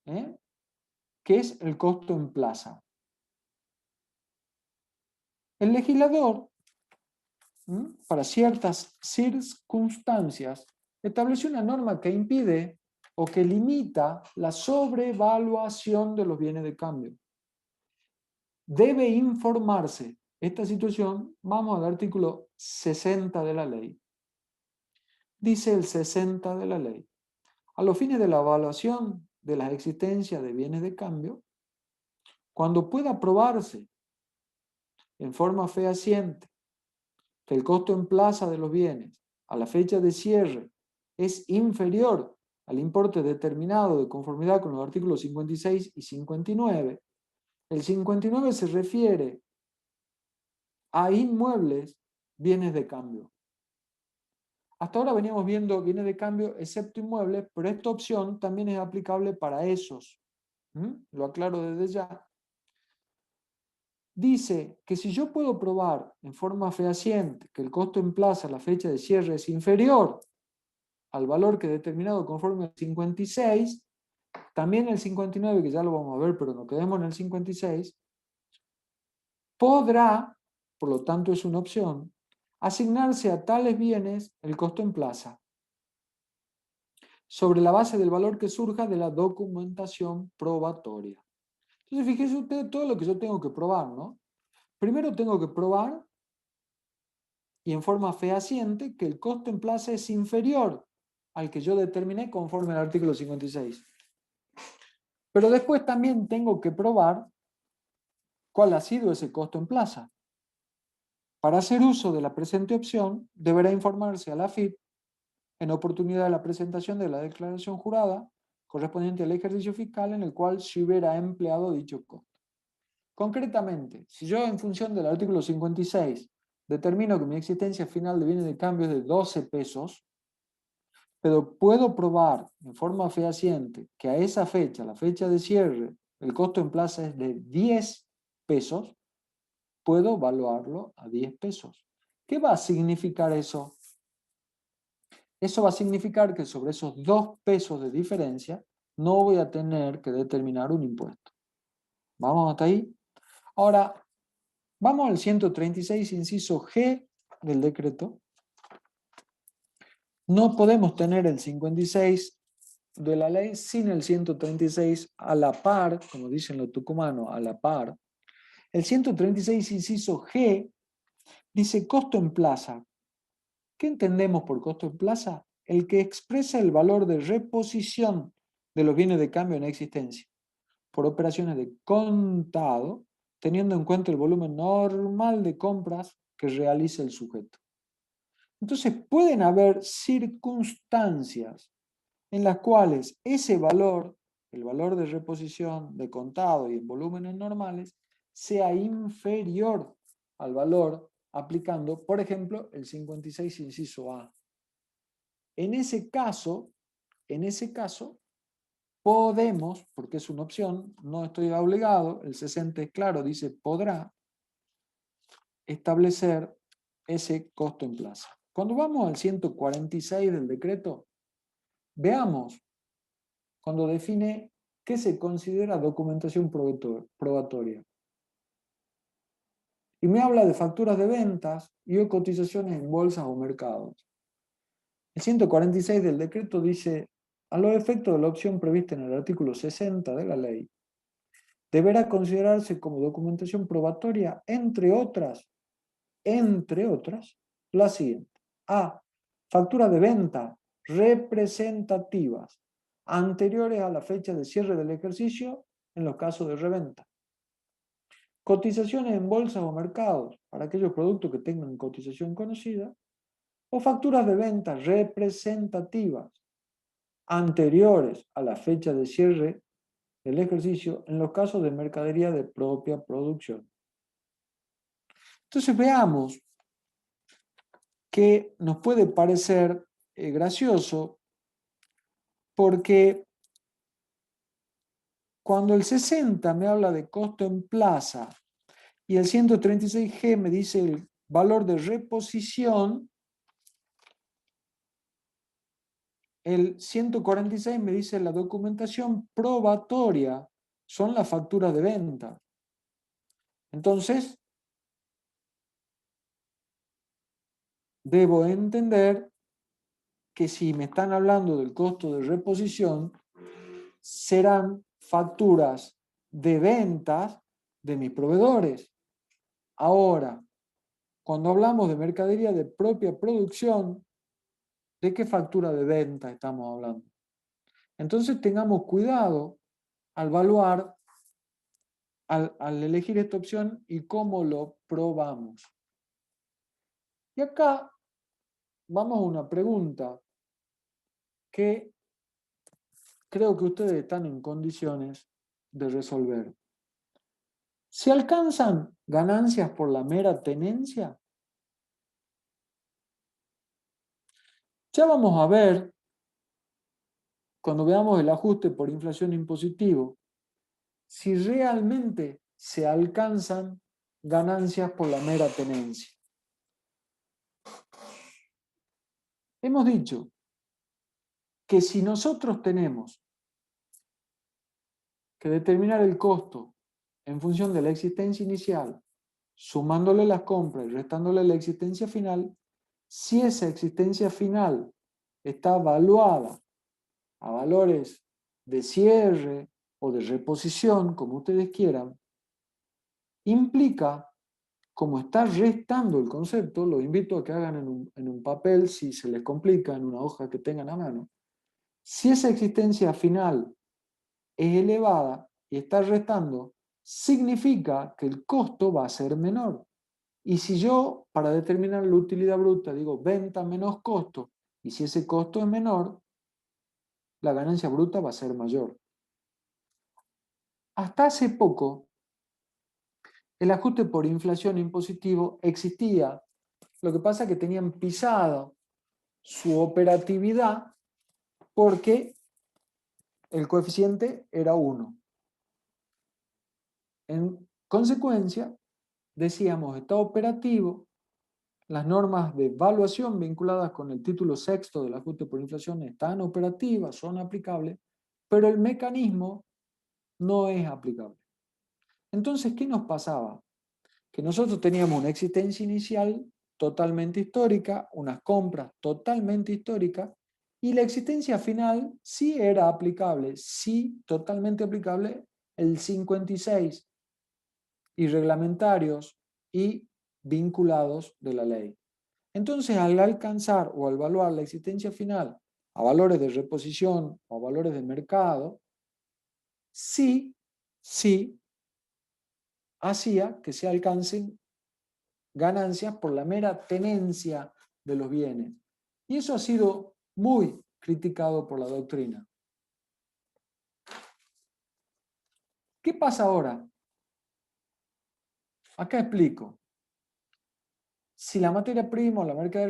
que es el costo en plaza. El legislador, para ciertas circunstancias, estableció una norma que impide o que limita la sobrevaluación de los bienes de cambio. Debe informarse esta situación, vamos al artículo 60 de la ley. Dice el 60 de la ley, a los fines de la evaluación de las existencias de bienes de cambio, cuando pueda probarse en forma fehaciente que el costo en plaza de los bienes a la fecha de cierre es inferior al importe determinado de conformidad con los artículos 56 y 59, El 59 se refiere a inmuebles, bienes de cambio. Hasta ahora veníamos viendo bienes de cambio excepto inmuebles, pero esta opción también es aplicable para esos. Lo aclaro desde ya. Dice que si yo puedo probar en forma fehaciente que el costo en plaza a la fecha de cierre es inferior al valor que he determinado conforme al 56, también el 59, que ya lo vamos a ver, pero nos quedemos en el 56, podrá, por lo tanto es una opción, asignarse a tales bienes el costo en plaza, sobre la base del valor que surja de la documentación probatoria. Entonces, fíjese usted todo lo que yo tengo que probar, ¿no? Primero tengo que probar, y en forma fehaciente, que el costo en plaza es inferior al que yo determiné conforme al artículo 56. Pero después también tengo que probar cuál ha sido ese costo en plaza. Para hacer uso de la presente opción, deberá informarse a la AFIP en oportunidad de la presentación de la declaración jurada correspondiente al ejercicio fiscal en el cual se hubiera empleado dicho costo. Concretamente, si yo en función del artículo 56 determino que mi existencia final de bienes de cambio es de 12 pesos, pero puedo probar en forma fehaciente que a esa fecha, la fecha de cierre, el costo en plaza es de 10 pesos, puedo valuarlo a 10 pesos. ¿Qué va a significar eso? Eso va a significar que sobre esos 2 pesos de diferencia no voy a tener que determinar un impuesto. ¿Vamos hasta ahí? Ahora, vamos al 136, inciso G del decreto. No podemos tener el 56 de la ley sin el 136 a la par, como dicen los tucumanos, a la par. El 136, inciso G, dice costo en plaza. ¿Qué entendemos por costo en plaza? El que expresa el valor de reposición de los bienes de cambio en existencia por operaciones de contado, teniendo en cuenta el volumen normal de compras que realiza el sujeto. Entonces, pueden haber circunstancias en las cuales ese valor, el valor de reposición de contado y en volúmenes normales, sea inferior al valor aplicando, por ejemplo, el 56 inciso A. En ese caso, podemos, porque es una opción, no estoy obligado, el 60 es claro, dice podrá establecer ese costo en plaza. Cuando vamos al 146 del decreto, veamos cuando define qué se considera documentación probatoria. Y me habla de facturas de ventas y o cotizaciones en bolsas o mercados. El 146 del decreto dice, a los efectos de la opción prevista en el artículo 60 de la ley, deberá considerarse como documentación probatoria, entre otras, la siguiente. A. Facturas de venta representativas anteriores a la fecha de cierre del ejercicio en los casos de reventa. Cotizaciones en bolsas o mercados para aquellos productos que tengan cotización conocida, o facturas de venta representativas anteriores a la fecha de cierre del ejercicio en los casos de mercadería de propia producción. Entonces veamos que nos puede parecer gracioso porque cuando el 60 me habla de costo en plaza y el 136G me dice el valor de reposición, el 146 me dice la documentación probatoria, son las facturas de venta. Entonces, debo entender que si me están hablando del costo de reposición, serán facturas de ventas de mis proveedores. Ahora, cuando hablamos de mercadería de propia producción, ¿de qué factura de venta estamos hablando? Entonces tengamos cuidado al evaluar, al elegir esta opción y cómo lo probamos. Y acá vamos a una pregunta que creo que ustedes están en condiciones de resolver. ¿Se alcanzan ganancias por la mera tenencia? Ya vamos a ver, cuando veamos el ajuste por inflación impositivo, si realmente se alcanzan ganancias por la mera tenencia. Hemos dicho que si nosotros tenemos que determinar el costo en función de la existencia inicial, sumándole las compras y restándole la existencia final, si esa existencia final está evaluada a valores de cierre o de reposición, como ustedes quieran, implica, como está restando el concepto, lo invito a que hagan en un papel, si se les complica, en una hoja que tengan a mano, si esa existencia final es elevada y está restando, significa que el costo va a ser menor. Y si yo, para determinar la utilidad bruta, digo venta menos costo, y si ese costo es menor, la ganancia bruta va a ser mayor. Hasta hace poco, el ajuste por inflación impositivo existía. Lo que pasa es que tenían pisado su operatividad porque el coeficiente era 1. En consecuencia, decíamos, está operativo, las normas de evaluación vinculadas con el título sexto del ajuste por inflación están operativas, son aplicables, pero el mecanismo no es aplicable. Entonces, ¿qué nos pasaba? Que nosotros teníamos una existencia inicial totalmente histórica, unas compras totalmente históricas, y la existencia final sí era aplicable, sí totalmente aplicable, el 56, y reglamentarios y vinculados de la ley. Entonces, al alcanzar o al evaluar la existencia final a valores de reposición o a valores de mercado, sí hacía que se alcancen ganancias por la mera tenencia de los bienes. Y eso ha sido muy criticado por la doctrina. ¿Qué pasa ahora? Acá explico. Si la materia prima o la marca de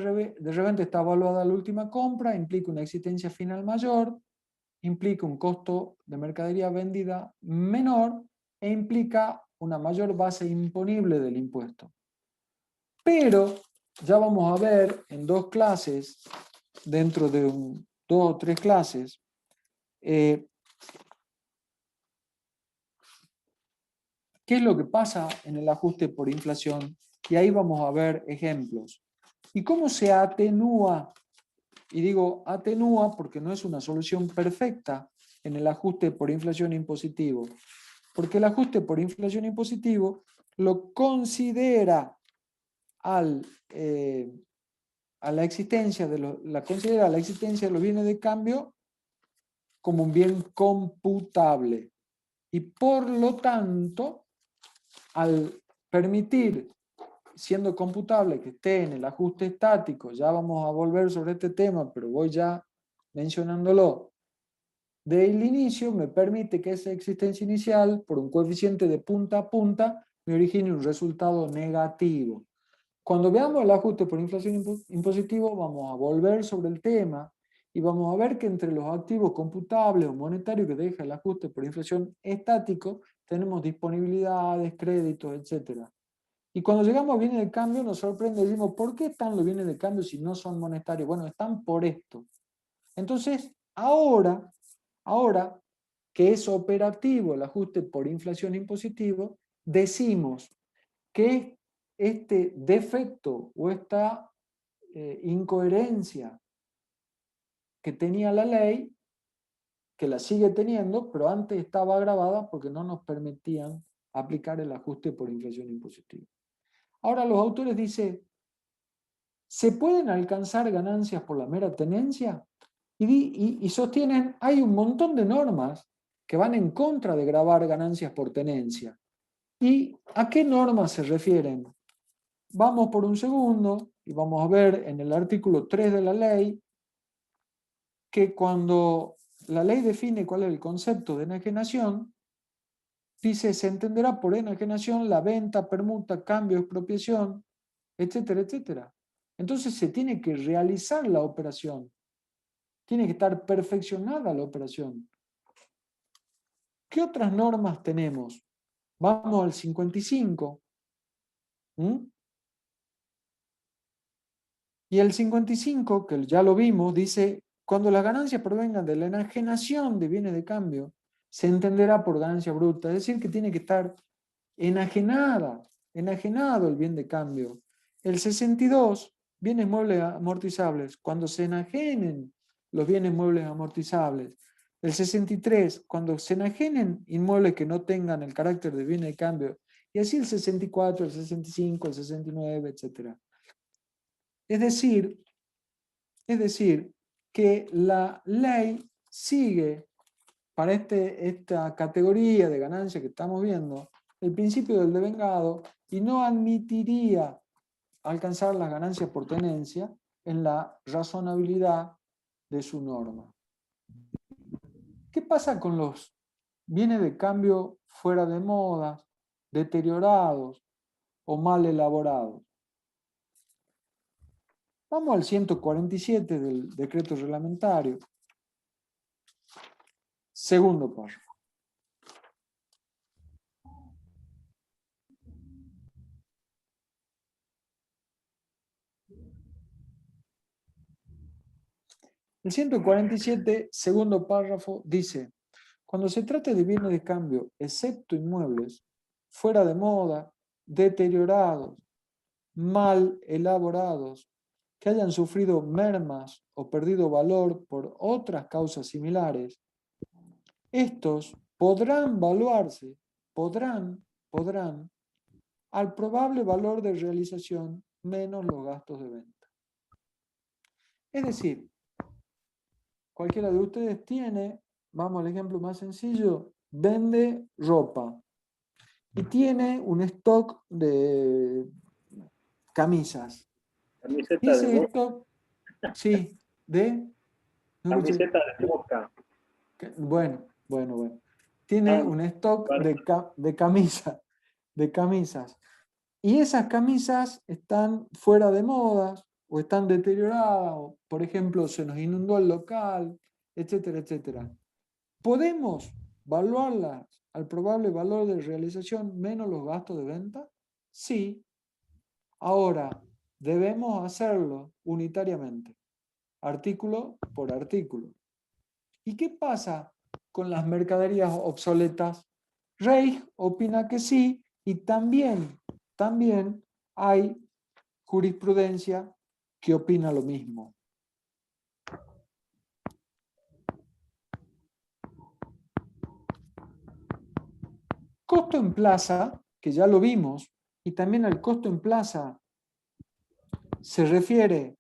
reventa está evaluada a la última compra, implica una existencia final mayor, implica un costo de mercadería vendida menor e implica una mayor base imponible del impuesto. Pero ya vamos a ver en 2 clases, dentro de 2 o 3 clases, qué es lo que pasa en el ajuste por inflación, y ahí vamos a ver ejemplos. ¿Y cómo se atenúa? Y digo atenúa porque no es una solución perfecta en el ajuste por inflación impositivo, porque el ajuste por inflación impositivo lo considera a la existencia de los bienes de cambio como un bien computable. Y por lo tanto, al permitir, siendo computable, que esté en el ajuste estático, ya vamos a volver sobre este tema, pero voy ya mencionándolo, del inicio me permite que esa existencia inicial, por un coeficiente de punta a punta, me origine un resultado negativo. Cuando veamos el ajuste por inflación impositivo, vamos a volver sobre el tema y vamos a ver que entre los activos computables o monetarios que deja el ajuste por inflación estático, tenemos disponibilidades, créditos, etc. Y cuando llegamos a bienes de cambio, nos sorprende, decimos, ¿por qué están los bienes de cambio si no son monetarios? Bueno, están por esto. Entonces, ahora que es operativo el ajuste por inflación impositivo, decimos que este defecto o esta incoherencia que tenía la ley, que la sigue teniendo, pero antes estaba agravada porque no nos permitían aplicar el ajuste por inflación impositiva. Ahora los autores dicen, ¿se pueden alcanzar ganancias por la mera tenencia? Y sostienen, hay un montón de normas que van en contra de gravar ganancias por tenencia. ¿Y a qué normas se refieren? Vamos por un segundo y vamos a ver en el artículo 3 de la ley que cuando la ley define cuál es el concepto de enajenación, dice, se entenderá por enajenación la venta, permuta, cambio, expropiación, etcétera, etcétera. Entonces se tiene que realizar la operación. Tiene que estar perfeccionada la operación. ¿Qué otras normas tenemos? Vamos al 55. Y el 55, que ya lo vimos, dice, cuando las ganancias provengan de la enajenación de bienes de cambio, se entenderá por ganancia bruta. Es decir, que tiene que estar enajenado el bien de cambio. El 62, bienes muebles amortizables, cuando se enajenen los bienes muebles amortizables. El 63, cuando se enajenen inmuebles que no tengan el carácter de bien de cambio. Y así el 64, el 65, el 69, etc. Es decir, que la ley sigue para esta categoría de ganancia que estamos viendo el principio del devengado y no admitiría alcanzar las ganancias por tenencia en la razonabilidad de su norma. ¿Qué pasa con los bienes de cambio fuera de moda, deteriorados o mal elaborados? Vamos al 147 del decreto reglamentario. Segundo párrafo. El 147, segundo párrafo, dice, cuando se trate de bienes de cambio, excepto inmuebles, fuera de moda, deteriorados, mal elaborados, que hayan sufrido mermas o perdido valor por otras causas similares, estos podrán valuarse, podrán, al probable valor de realización menos los gastos de venta. Es decir, cualquiera de ustedes tiene, vamos al ejemplo más sencillo, vende ropa y tiene un stock de camisas. Camiseta de Ese Boca. stock, sí, de... no escuché. Camiseta de Boca. Bueno. Tiene un stock de camisas. Y esas camisas están fuera de moda o están deterioradas, o, por ejemplo, se nos inundó el local, etcétera, etcétera. ¿Podemos valuarlas al probable valor de realización menos los gastos de venta? Sí. Ahora, debemos hacerlo unitariamente, artículo por artículo. ¿Y qué pasa con las mercaderías obsoletas? Reich opina que sí, y también hay jurisprudencia que opina lo mismo. Costo en plaza, que ya lo vimos, y también al costo en plaza se refiere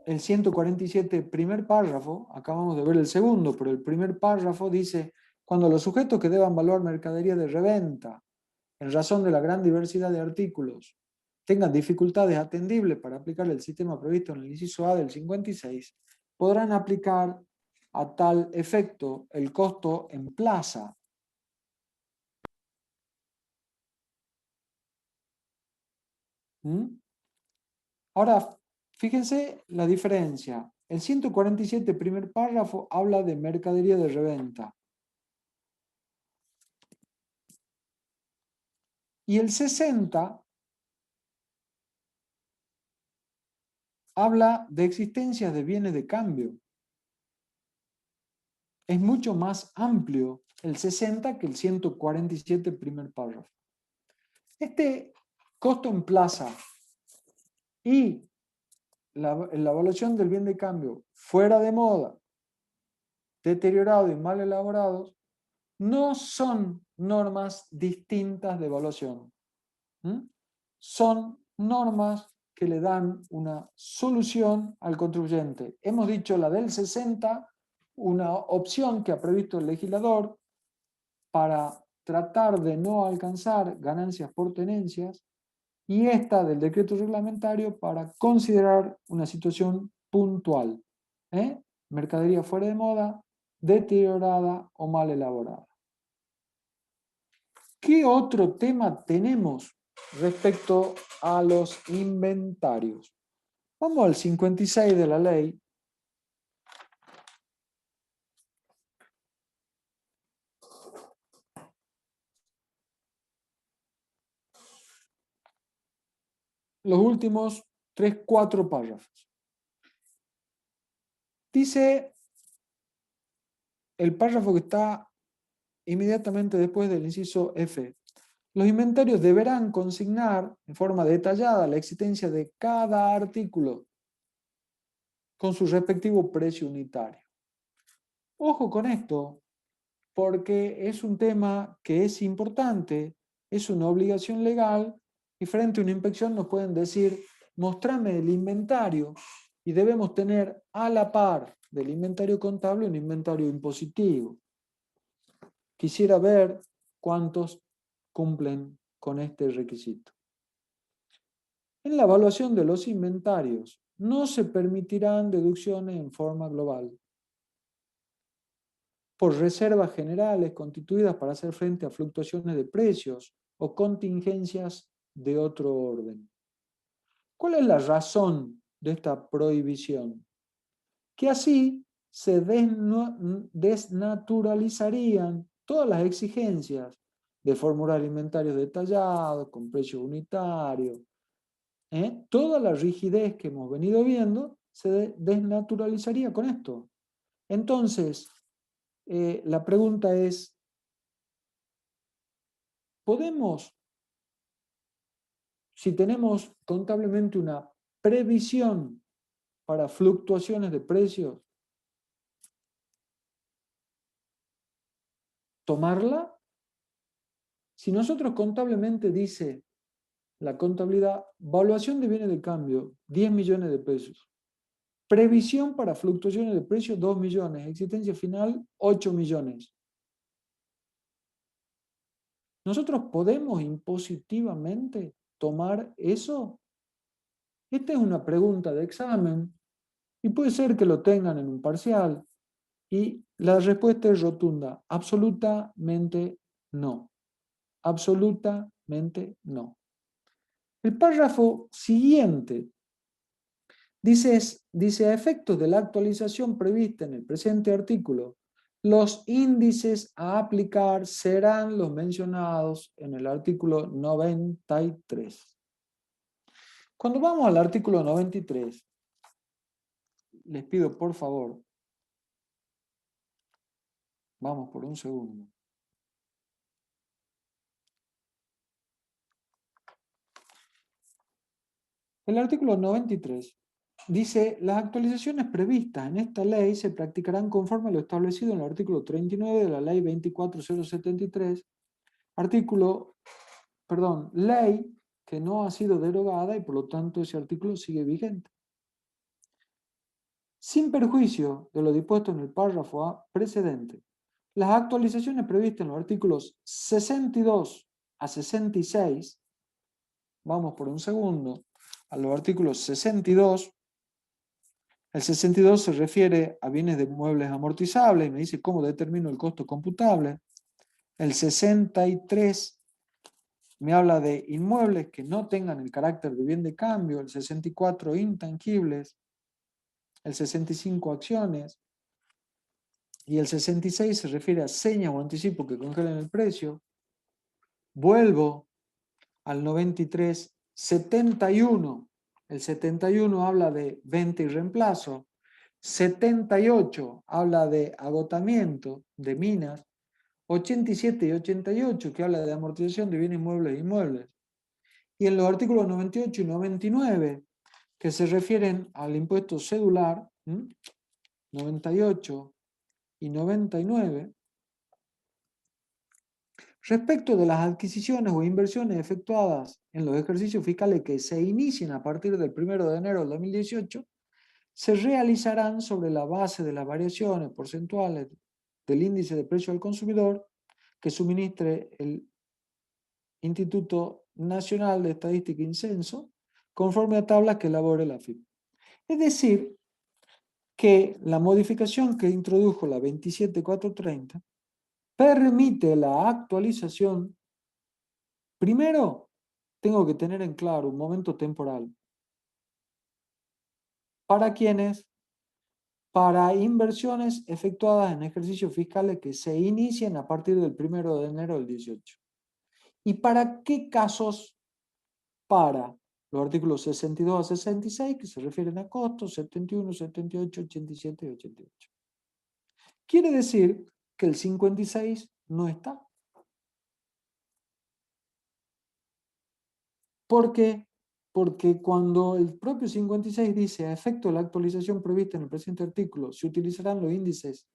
el 147, primer párrafo, acabamos de ver el segundo, pero el primer párrafo dice, cuando los sujetos que deban valuar mercadería de reventa, en razón de la gran diversidad de artículos, tengan dificultades atendibles para aplicar el sistema previsto en el inciso A del 56, podrán aplicar a tal efecto el costo en plaza. Ahora, fíjense la diferencia. El 147, primer párrafo, habla de mercadería de reventa. Y el 60 habla de existencia de bienes de cambio. Es mucho más amplio el 60 que el 147, primer párrafo. Este costo en plaza y la evaluación del bien de cambio fuera de moda, deteriorado y mal elaborados, no son normas distintas de evaluación. Son normas que le dan una solución al contribuyente. Hemos dicho la del 60, una opción que ha previsto el legislador para tratar de no alcanzar ganancias por tenencias, y esta del decreto reglamentario para considerar una situación puntual. Mercadería fuera de moda, deteriorada o mal elaborada. ¿Qué otro tema tenemos respecto a los inventarios? Vamos al 56 de la ley. Los últimos 3, 4 párrafos. Dice el párrafo que está inmediatamente después del inciso F. Los inventarios deberán consignar en forma detallada la existencia de cada artículo con su respectivo precio unitario. Ojo con esto, porque es un tema que es importante, es una obligación legal y frente a una inspección nos pueden decir, mostrame el inventario y debemos tener a la par del inventario contable un inventario impositivo. Quisiera ver cuántos cumplen con este requisito. En la evaluación de los inventarios no se permitirán deducciones en forma global por reservas generales constituidas para hacer frente a fluctuaciones de precios o contingencias de otro orden. ¿Cuál es la razón de esta prohibición? Que así se desnaturalizarían todas las exigencias de formular inventarios detallados, con precio unitario. Toda la rigidez que hemos venido viendo se desnaturalizaría con esto. Entonces, la pregunta es, ¿podemos, si tenemos contablemente una previsión para fluctuaciones de precios, tomarla? Si nosotros contablemente dice la contabilidad, evaluación de bienes de cambio, 10 millones de pesos. Previsión para fluctuaciones de precios, 2 millones. Existencia final, 8 millones. ¿Nosotros podemos impositivamente tomar eso? Esta es una pregunta de examen y puede ser que lo tengan en un parcial. Y la respuesta es rotunda, absolutamente no. Absolutamente no. El párrafo siguiente dice a efectos de la actualización prevista en el presente artículo, los índices a aplicar serán los mencionados en el artículo 93. Cuando vamos al artículo 93, les pido por favor, vamos por un segundo. El artículo 93 dice, las actualizaciones previstas en esta ley se practicarán conforme a lo establecido en el artículo 39 de la ley 24073, ley que no ha sido derogada y por lo tanto ese artículo sigue vigente. Sin perjuicio de lo dispuesto en el párrafo A precedente, las actualizaciones previstas en los artículos 62 a 66, vamos por un segundo, a los artículos 62, el 62 se refiere a bienes de muebles amortizables, me dice cómo determino el costo computable. El 63 me habla de inmuebles que no tengan el carácter de bien de cambio, el 64 intangibles, el 65 acciones, y el 66 se refiere a señas o anticipos que congelen el precio. Vuelvo al 93, 71. El 71 habla de venta y reemplazo. 78 habla de agotamiento de minas. 87 y 88 que habla de amortización de bienes muebles e inmuebles. Y en los artículos 98 y 99 que se refieren al impuesto cedular, 98 y 99, respecto de las adquisiciones o inversiones efectuadas en los ejercicios fiscales que se inicien a partir del 1 de enero del 2018, se realizarán sobre la base de las variaciones porcentuales del índice de precio al consumidor que suministre el Instituto Nacional de Estadística y Censo, conforme a tablas que elabore la AFIP. Es decir, que la modificación que introdujo la 27430 permite la actualización Primero, tengo que tener en claro un momento temporal. ¿Para quiénes? Para inversiones efectuadas en ejercicios fiscales que se inicien a partir del 1 de enero del 18. ¿Y para qué casos? Para los artículos 62 a 66, que se refieren a costos, 71, 78, 87 y 88. Quiere decir que el 56 no está. ¿Por qué? Porque cuando el propio 56 dice, a efecto de la actualización prevista en el presente artículo, se utilizarán los índices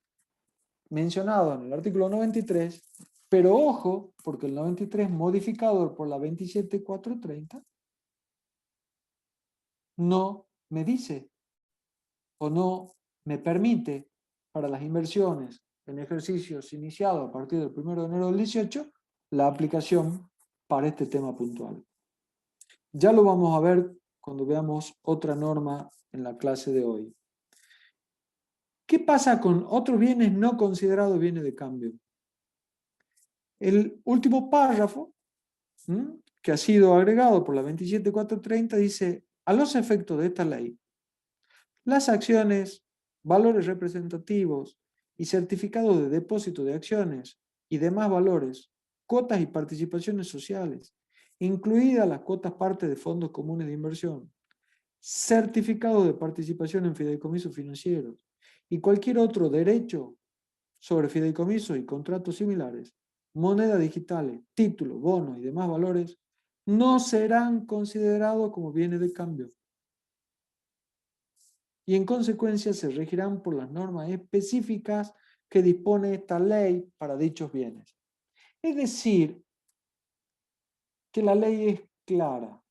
mencionados en el artículo 93, pero ojo, porque el 93 modificado por la 27430 no me dice o no me permite para las inversiones en ejercicios iniciados a partir del 1 de enero del 18 la aplicación para este tema puntual. Ya lo vamos a ver cuando veamos otra norma en la clase de hoy. ¿Qué pasa con otros bienes no considerados bienes de cambio? El último párrafo, que ha sido agregado por la 27430, dice, a los efectos de esta ley, las acciones, valores representativos y certificados de depósito de acciones y demás valores, cuotas y participaciones sociales, incluidas las cuotas parte de fondos comunes de inversión, certificados de participación en fideicomisos financieros y cualquier otro derecho sobre fideicomisos y contratos similares, monedas digitales, títulos, bonos y demás valores, no serán considerados como bienes de cambio y en consecuencia se regirán por las normas específicas que dispone esta ley para dichos bienes. Es decir, que la ley es clara.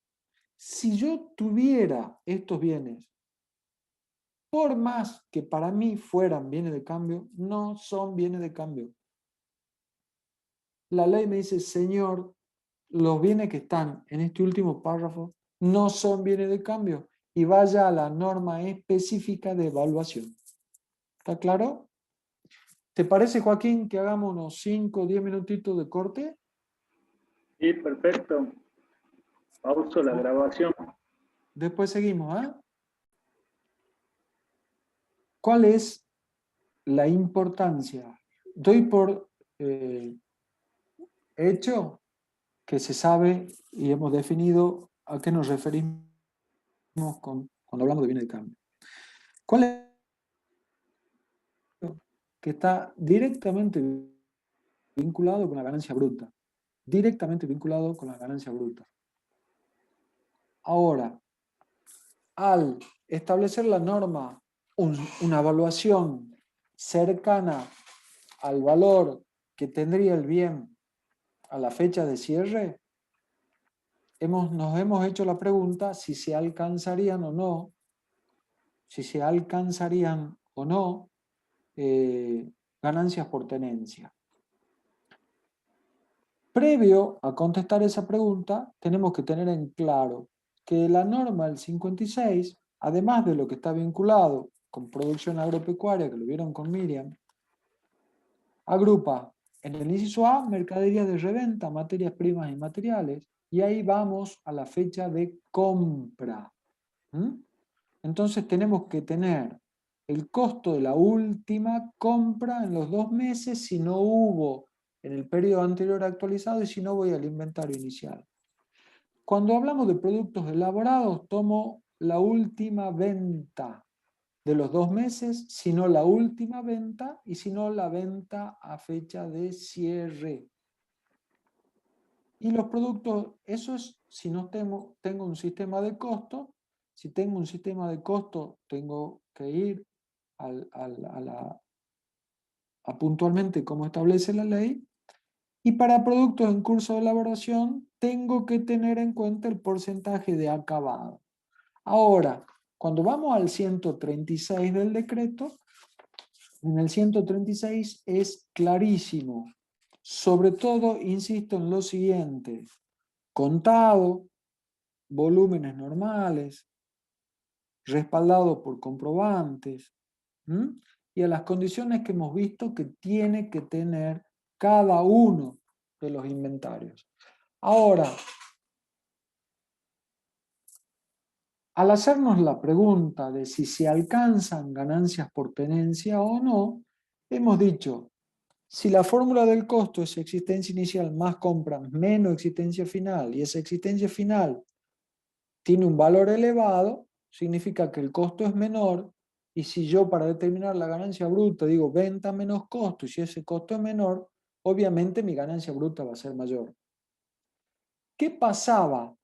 Si yo tuviera estos bienes, por más que para mí fueran bienes de cambio, no son bienes de cambio. La ley me dice, señor, los bienes que están en este último párrafo no son bienes de cambio y vaya a la norma específica de evaluación. ¿Está claro? ¿Te parece, Joaquín, que hagamos unos 5 o 10 minutitos de corte? Sí, perfecto. Pauso la grabación. Después seguimos, ¿eh? ¿Cuál es la importancia? Doy por hecho que se sabe y hemos definido a qué nos referimos cuando hablamos de bienes de cambio. ¿Cuál es? Que está directamente vinculado con la ganancia bruta. Directamente vinculado con la ganancia bruta. Ahora, al establecer la norma, una evaluación cercana al valor que tendría el bien a la fecha de cierre, nos hemos hecho la pregunta si se alcanzarían o no, ganancias por tenencia. Previo a contestar esa pregunta, tenemos que tener en claro que la norma del 56, además de lo que está vinculado con producción agropecuaria, que lo vieron con Miriam, agrupa en el inciso A mercaderías de reventa, materias primas y materiales, y ahí vamos a la fecha de compra. Entonces tenemos que tener el costo de la última compra en los 2 meses si no hubo en el periodo anterior actualizado y si no voy al inventario inicial. Cuando hablamos de productos elaborados, tomo la última venta de los 2 meses, si no la última venta y si no la venta a fecha de cierre. Y los productos, eso es si no tengo un sistema de costo. Si tengo un sistema de costo, tengo que ir a puntualmente como establece la ley. Y para productos en curso de elaboración, tengo que tener en cuenta el porcentaje de acabado. Ahora, cuando vamos al 136 del decreto, en el 136 es clarísimo. Sobre todo, insisto en lo siguiente: contado, volúmenes normales, respaldado por comprobantes, y a las condiciones que hemos visto que tiene que tener cada uno de los inventarios. Ahora, al hacernos la pregunta de si se alcanzan ganancias por tenencia o no, hemos dicho, si la fórmula del costo es existencia inicial más compra menos existencia final, y esa existencia final tiene un valor elevado, significa que el costo es menor, y si yo para determinar la ganancia bruta digo venta menos costo, y si ese costo es menor, obviamente mi ganancia bruta va a ser mayor. ¿Qué pasaba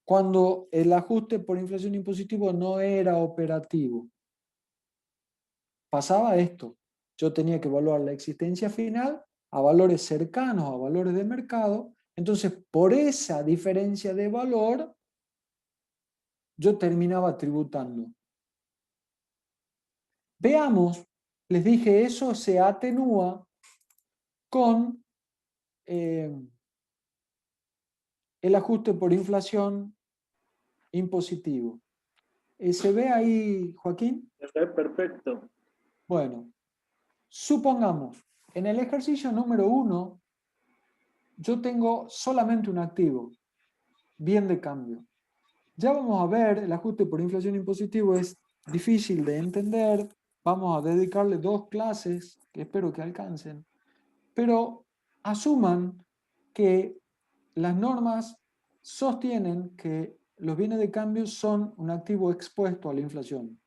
cuando el ajuste por inflación impositivo no era operativo? Pasaba esto. Yo tenía que evaluar la existencia final a valores cercanos a valores de mercado. Entonces, por esa diferencia de valor, yo terminaba tributando. Veamos, les dije, eso se atenúa con el ajuste por inflación impositivo. ¿Se ve ahí, Joaquín? Perfecto. Bueno, supongamos, en el ejercicio número 1, yo tengo solamente un activo, bien de cambio. Ya vamos a ver, el ajuste por inflación impositivo es difícil de entender. Vamos a dedicarle 2 clases que espero que alcancen. Pero asuman que las normas sostienen que los bienes de cambio son un activo expuesto a la inflación.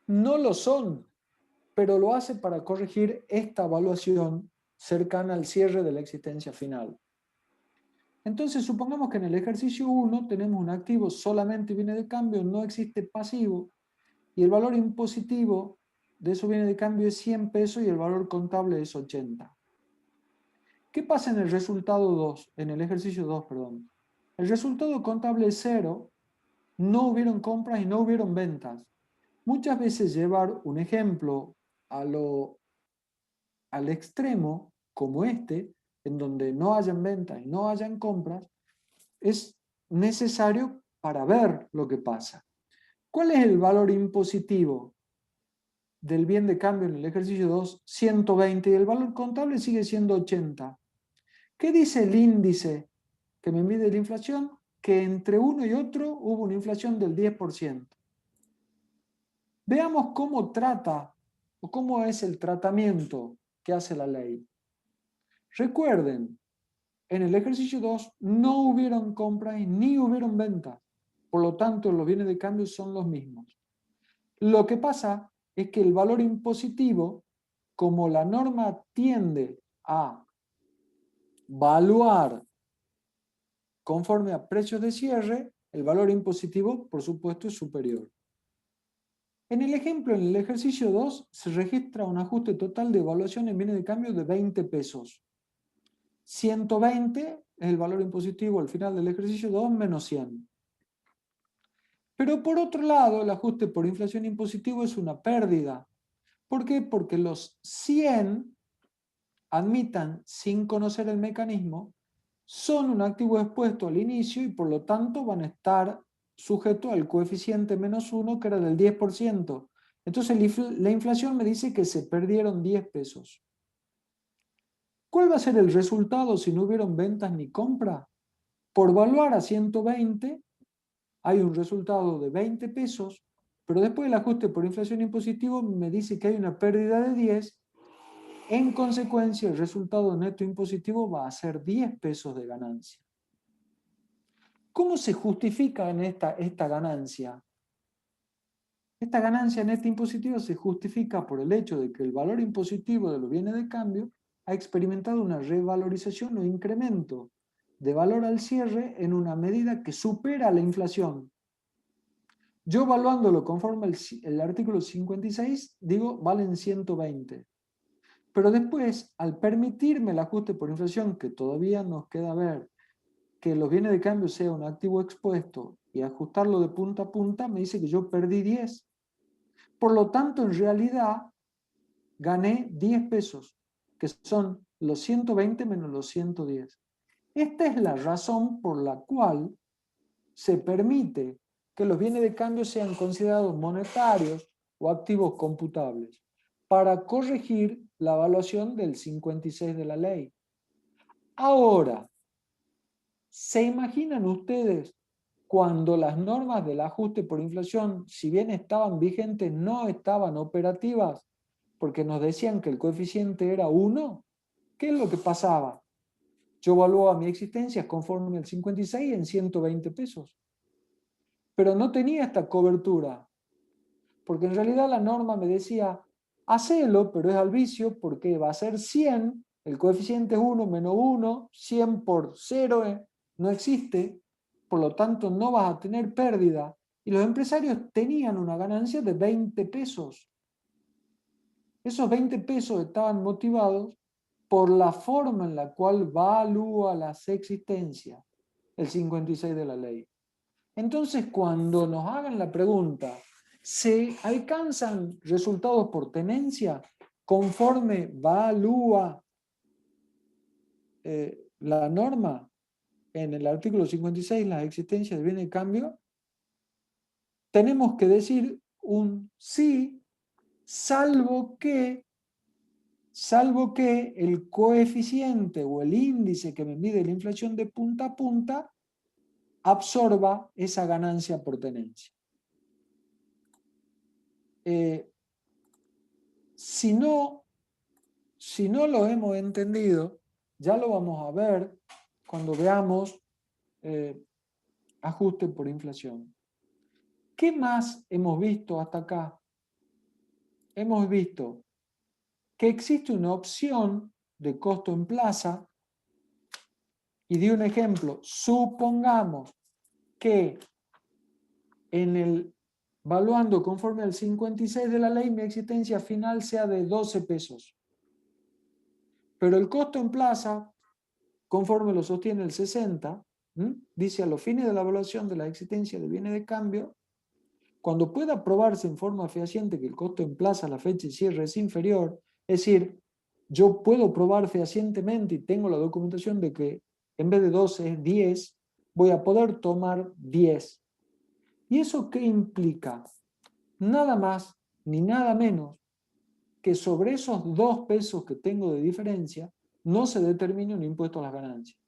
No lo son, pero lo hace para corregir esta evaluación cercana al cierre de la existencia final. Entonces, supongamos que en el ejercicio 1 tenemos un activo solamente bienes de cambio, no existe pasivo, y el valor impositivo de esos bienes de cambio es 100 pesos y el valor contable es 80. ¿Qué pasa en el resultado 2? En el ejercicio 2, perdón. El resultado contable es 0, no hubieron compras y no hubieron ventas. Muchas veces llevar un ejemplo al extremo, como este, en donde no hayan ventas y no hayan compras, es necesario para ver lo que pasa. ¿Cuál es el valor impositivo del bien de cambio en el ejercicio 2? 120, y el valor contable sigue siendo 80. ¿Qué dice el índice que me mide la inflación? Que entre uno y otro hubo una inflación del 10%. Veamos cómo trata o cómo es el tratamiento que hace la ley. Recuerden, en el ejercicio 2 no hubieron compras ni hubieron ventas. Por lo tanto, los bienes de cambio son los mismos. Lo que pasa es que el valor impositivo, como la norma tiende a valuar conforme a precios de cierre, el valor impositivo, por supuesto, es superior. En el ejemplo, en el ejercicio 2, se registra un ajuste total de evaluación en bienes de cambio de 20 pesos. 120 es el valor impositivo al final del ejercicio 2 menos 100. Pero por otro lado, el ajuste por inflación impositivo es una pérdida. ¿Por qué? Porque los 100, admitan sin conocer el mecanismo, son un activo expuesto al inicio y por lo tanto van a estar sujetos al coeficiente menos 1 que era del 10%. Entonces la inflación me dice que se perdieron 10 pesos. ¿Cuál va a ser el resultado si no hubieron ventas ni compra? Por valuar a 120 hay un resultado de 20 pesos, pero después el ajuste por inflación impositivo me dice que hay una pérdida de 10. En consecuencia, el resultado neto impositivo va a ser 10 pesos de ganancia. ¿Cómo se justifica en esta ganancia? Esta ganancia neta impositiva se justifica por el hecho de que el valor impositivo de los bienes de cambio ha experimentado una revalorización o incremento de valor al cierre en una medida que supera la inflación. Yo evaluándolo conforme el artículo 56, digo, valen 120. Pero después, al permitirme el ajuste por inflación, que todavía nos queda ver, que los bienes de cambio sea un activo expuesto y ajustarlo de punta a punta, me dice que yo perdí 10. Por lo tanto, en realidad, gané 10 pesos, que son los 120 menos los 110. Esta es la razón por la cual se permite que los bienes de cambio sean considerados monetarios o activos computables, para corregir la evaluación del 56 de la ley. Ahora, ¿se imaginan ustedes cuando las normas del ajuste por inflación, si bien estaban vigentes, no estaban operativas porque nos decían que el coeficiente era 1? ¿Qué es lo que pasaba? Yo evaluaba mi existencia conforme al 56 en 120 pesos. Pero no tenía esta cobertura, porque en realidad la norma me decía, hacelo, pero es al vicio, porque va a ser 100, el coeficiente es 1 menos 1, 100 por 0 no existe, por lo tanto no vas a tener pérdida. Y los empresarios tenían una ganancia de 20 pesos. Esos 20 pesos estaban motivados por la forma en la cual valúa las existencias, el 56 de la ley. Entonces, cuando nos hagan la pregunta, ¿se alcanzan resultados por tenencia conforme valúa la norma en el artículo 56, las existencias de bienes de cambio? Tenemos que decir un sí, salvo que el coeficiente o el índice que me mide la inflación de punta a punta absorba esa ganancia por tenencia. Si no lo hemos entendido, ya lo vamos a ver cuando veamos ajuste por inflación. ¿Qué más hemos visto hasta acá? Hemos visto que existe una opción de costo en plaza y di un ejemplo. Supongamos que en el valuando conforme al 56 de la ley mi existencia final sea de 12 pesos. Pero el costo en plaza, conforme lo sostiene el 60, dice a los fines de la evaluación de la existencia de bienes de cambio, cuando pueda probarse en forma fehaciente que el costo en plaza a la fecha de cierre es inferior, es decir, yo puedo probar fehacientemente y tengo la documentación de que en vez de 12 es 10, voy a poder tomar 10. ¿Y eso qué implica? Nada más ni nada menos que sobre esos 2 pesos que tengo de diferencia no se determine un impuesto a las ganancias.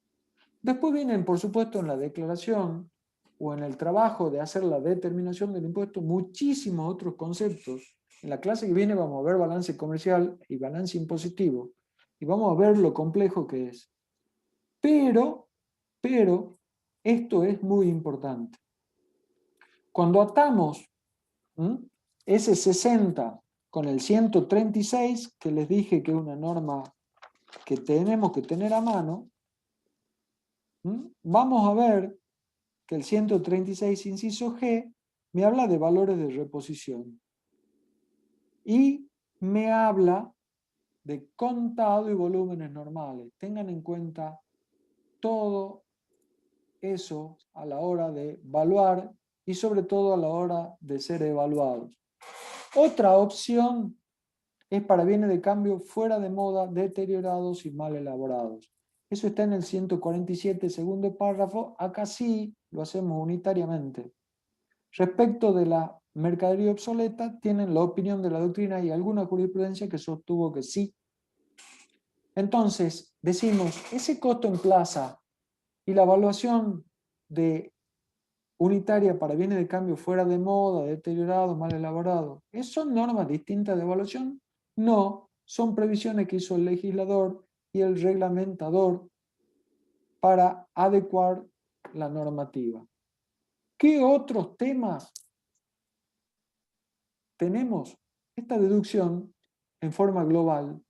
Después vienen, por supuesto, en la declaración o en el trabajo de hacer la determinación del impuesto muchísimos otros conceptos. En la clase que viene vamos a ver balance comercial y balance impositivo y vamos a ver lo complejo que es. Pero esto es muy importante. Cuando atamos ese 60 con el 136, que les dije que es una norma que tenemos que tener a mano, vamos a ver que el 136 inciso G me habla de valores de reposición y me habla de contado y volúmenes normales. Tengan en cuenta todo eso a la hora de evaluar y sobre todo a la hora de ser evaluados. Otra opción es para bienes de cambio fuera de moda, deteriorados y mal elaborados. Eso está en el 147, segundo párrafo. Acá sí lo hacemos unitariamente. Respecto de la mercadería obsoleta, tienen la opinión de la doctrina y alguna jurisprudencia que sostuvo que sí. Entonces, decimos, ese costo en plaza y la evaluación de unitaria para bienes de cambio fuera de moda, deteriorados, mal elaborados, ¿son normas distintas de evaluación? No, son previsiones que hizo el legislador y el reglamentador para adecuar la normativa. ¿Qué otros temas tenemos? Esta deducción en forma global.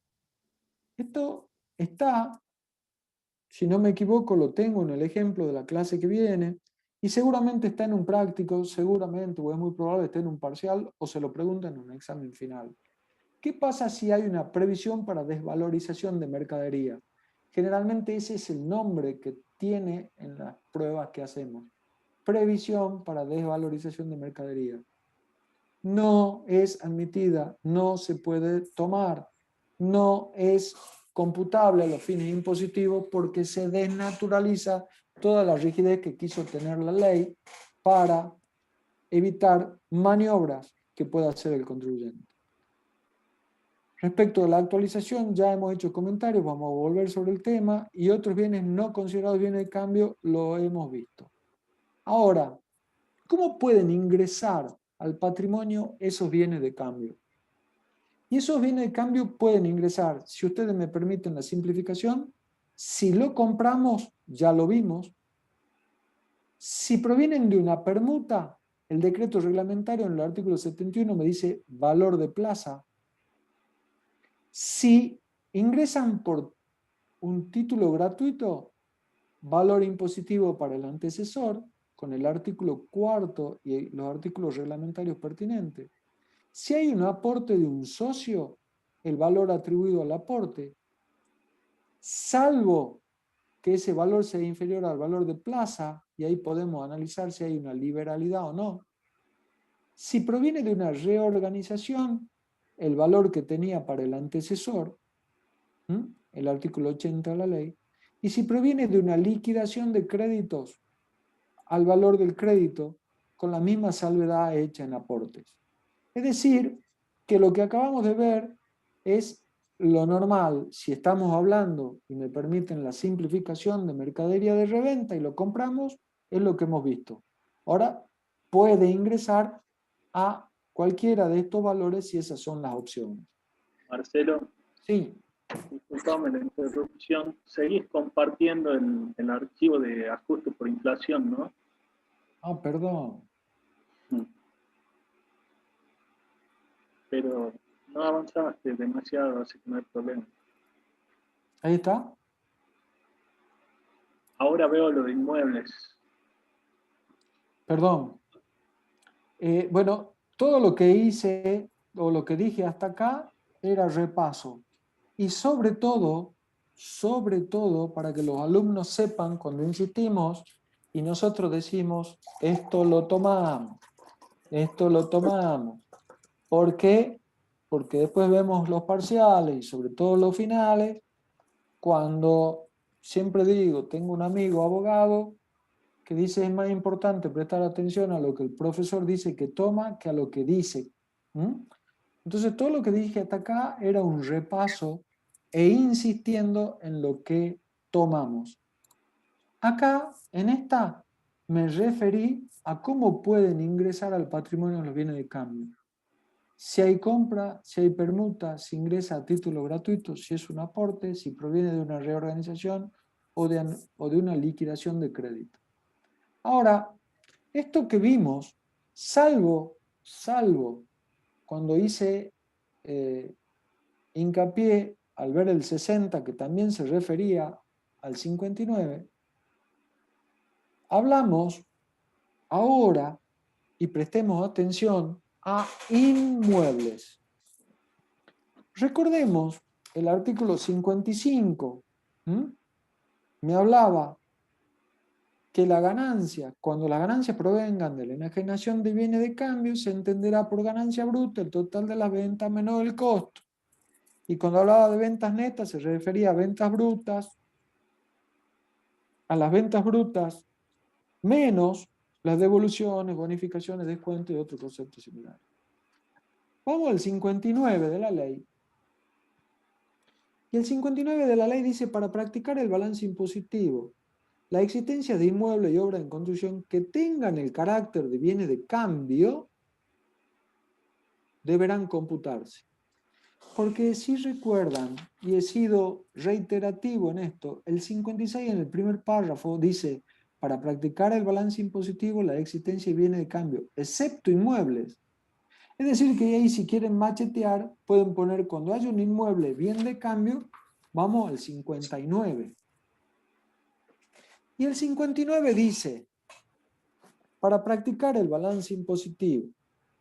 Esto está, si no me equivoco, lo tengo en el ejemplo de la clase que viene, y seguramente está en un práctico, seguramente, o es muy probable esté en un parcial, o se lo preguntan en un examen final. ¿Qué pasa si hay una previsión para desvalorización de mercadería? Generalmente ese es el nombre que tiene en las pruebas que hacemos. Previsión para desvalorización de mercadería. No es admitida, no se puede tomar, no es computable a los fines impositivos porque se desnaturaliza toda la rigidez que quiso tener la ley para evitar maniobras que pueda hacer el contribuyente. Respecto a la actualización, ya hemos hecho comentarios, vamos a volver sobre el tema, y otros bienes no considerados bienes de cambio lo hemos visto. Ahora, ¿cómo pueden ingresar al patrimonio esos bienes de cambio? Y esos bienes de cambio pueden ingresar, si ustedes me permiten la simplificación, si lo compramos, ya lo vimos. Si provienen de una permuta, el decreto reglamentario en el artículo 71 me dice valor de plaza. Si ingresan por un título gratuito, valor impositivo para el antecesor, con el artículo 4 y los artículos reglamentarios pertinentes. Si hay un aporte de un socio, el valor atribuido al aporte, salvo que ese valor sea inferior al valor de plaza, y ahí podemos analizar si hay una liberalidad o no. Si proviene de una reorganización, el valor que tenía para el antecesor, el artículo 80 de la ley, y si proviene de una liquidación de créditos al valor del crédito, con la misma salvedad hecha en aportes. Es decir, que lo que acabamos de ver es lo normal, si estamos hablando, y me permiten la simplificación de mercadería de reventa y lo compramos, es lo que hemos visto. Ahora puede ingresar a cualquiera de estos valores si esas son las opciones. Marcelo, Sí, disculpame la interrupción. Seguís compartiendo el archivo de ajuste por inflación, ¿no? perdón. Pero no avanzaste demasiado, así que no hay problema. Ahí está. Ahora veo lo de inmuebles. Perdón. Bueno, todo lo que hice o lo que dije hasta acá era repaso. Y sobre todo, para que los alumnos sepan, cuando insistimos y nosotros decimos, esto lo tomamos. ¿Por qué? Porque después vemos los parciales y sobre todo los finales, cuando siempre digo, tengo un amigo abogado que dice es más importante prestar atención a lo que el profesor dice que toma que a lo que dice. Entonces todo lo que dije hasta acá era un repaso e insistiendo en lo que tomamos. Acá, en esta, me referí a cómo pueden ingresar al patrimonio los bienes de cambio. Si hay compra, si hay permuta, si ingresa a título gratuito, si es un aporte, si proviene de una reorganización o de una liquidación de crédito. Ahora, esto que vimos, salvo cuando hice hincapié al ver el 60, que también se refería al 59, hablamos ahora, y prestemos atención, a inmuebles. Recordemos el artículo 55, me hablaba que la ganancia, cuando las ganancias provengan de la enajenación de bienes de cambio, se entenderá por ganancia bruta el total de las ventas menos el costo. Y cuando hablaba de ventas netas, se refería a ventas brutas, a las ventas brutas menos las devoluciones, bonificaciones, descuentos y otros conceptos similares. Vamos al 59 de la ley. Y el 59 de la ley dice, para practicar el balance impositivo, la existencia de inmuebles y obras en construcción que tengan el carácter de bienes de cambio deberán computarse. Porque si recuerdan, y he sido reiterativo en esto, el 56 en el primer párrafo dice, para practicar el balance impositivo, la existencia de bienes de cambio, excepto inmuebles. Es decir, que ahí si quieren machetear, pueden poner cuando haya un inmueble bien de cambio, vamos al 59. Y el 59 dice, para practicar el balance impositivo,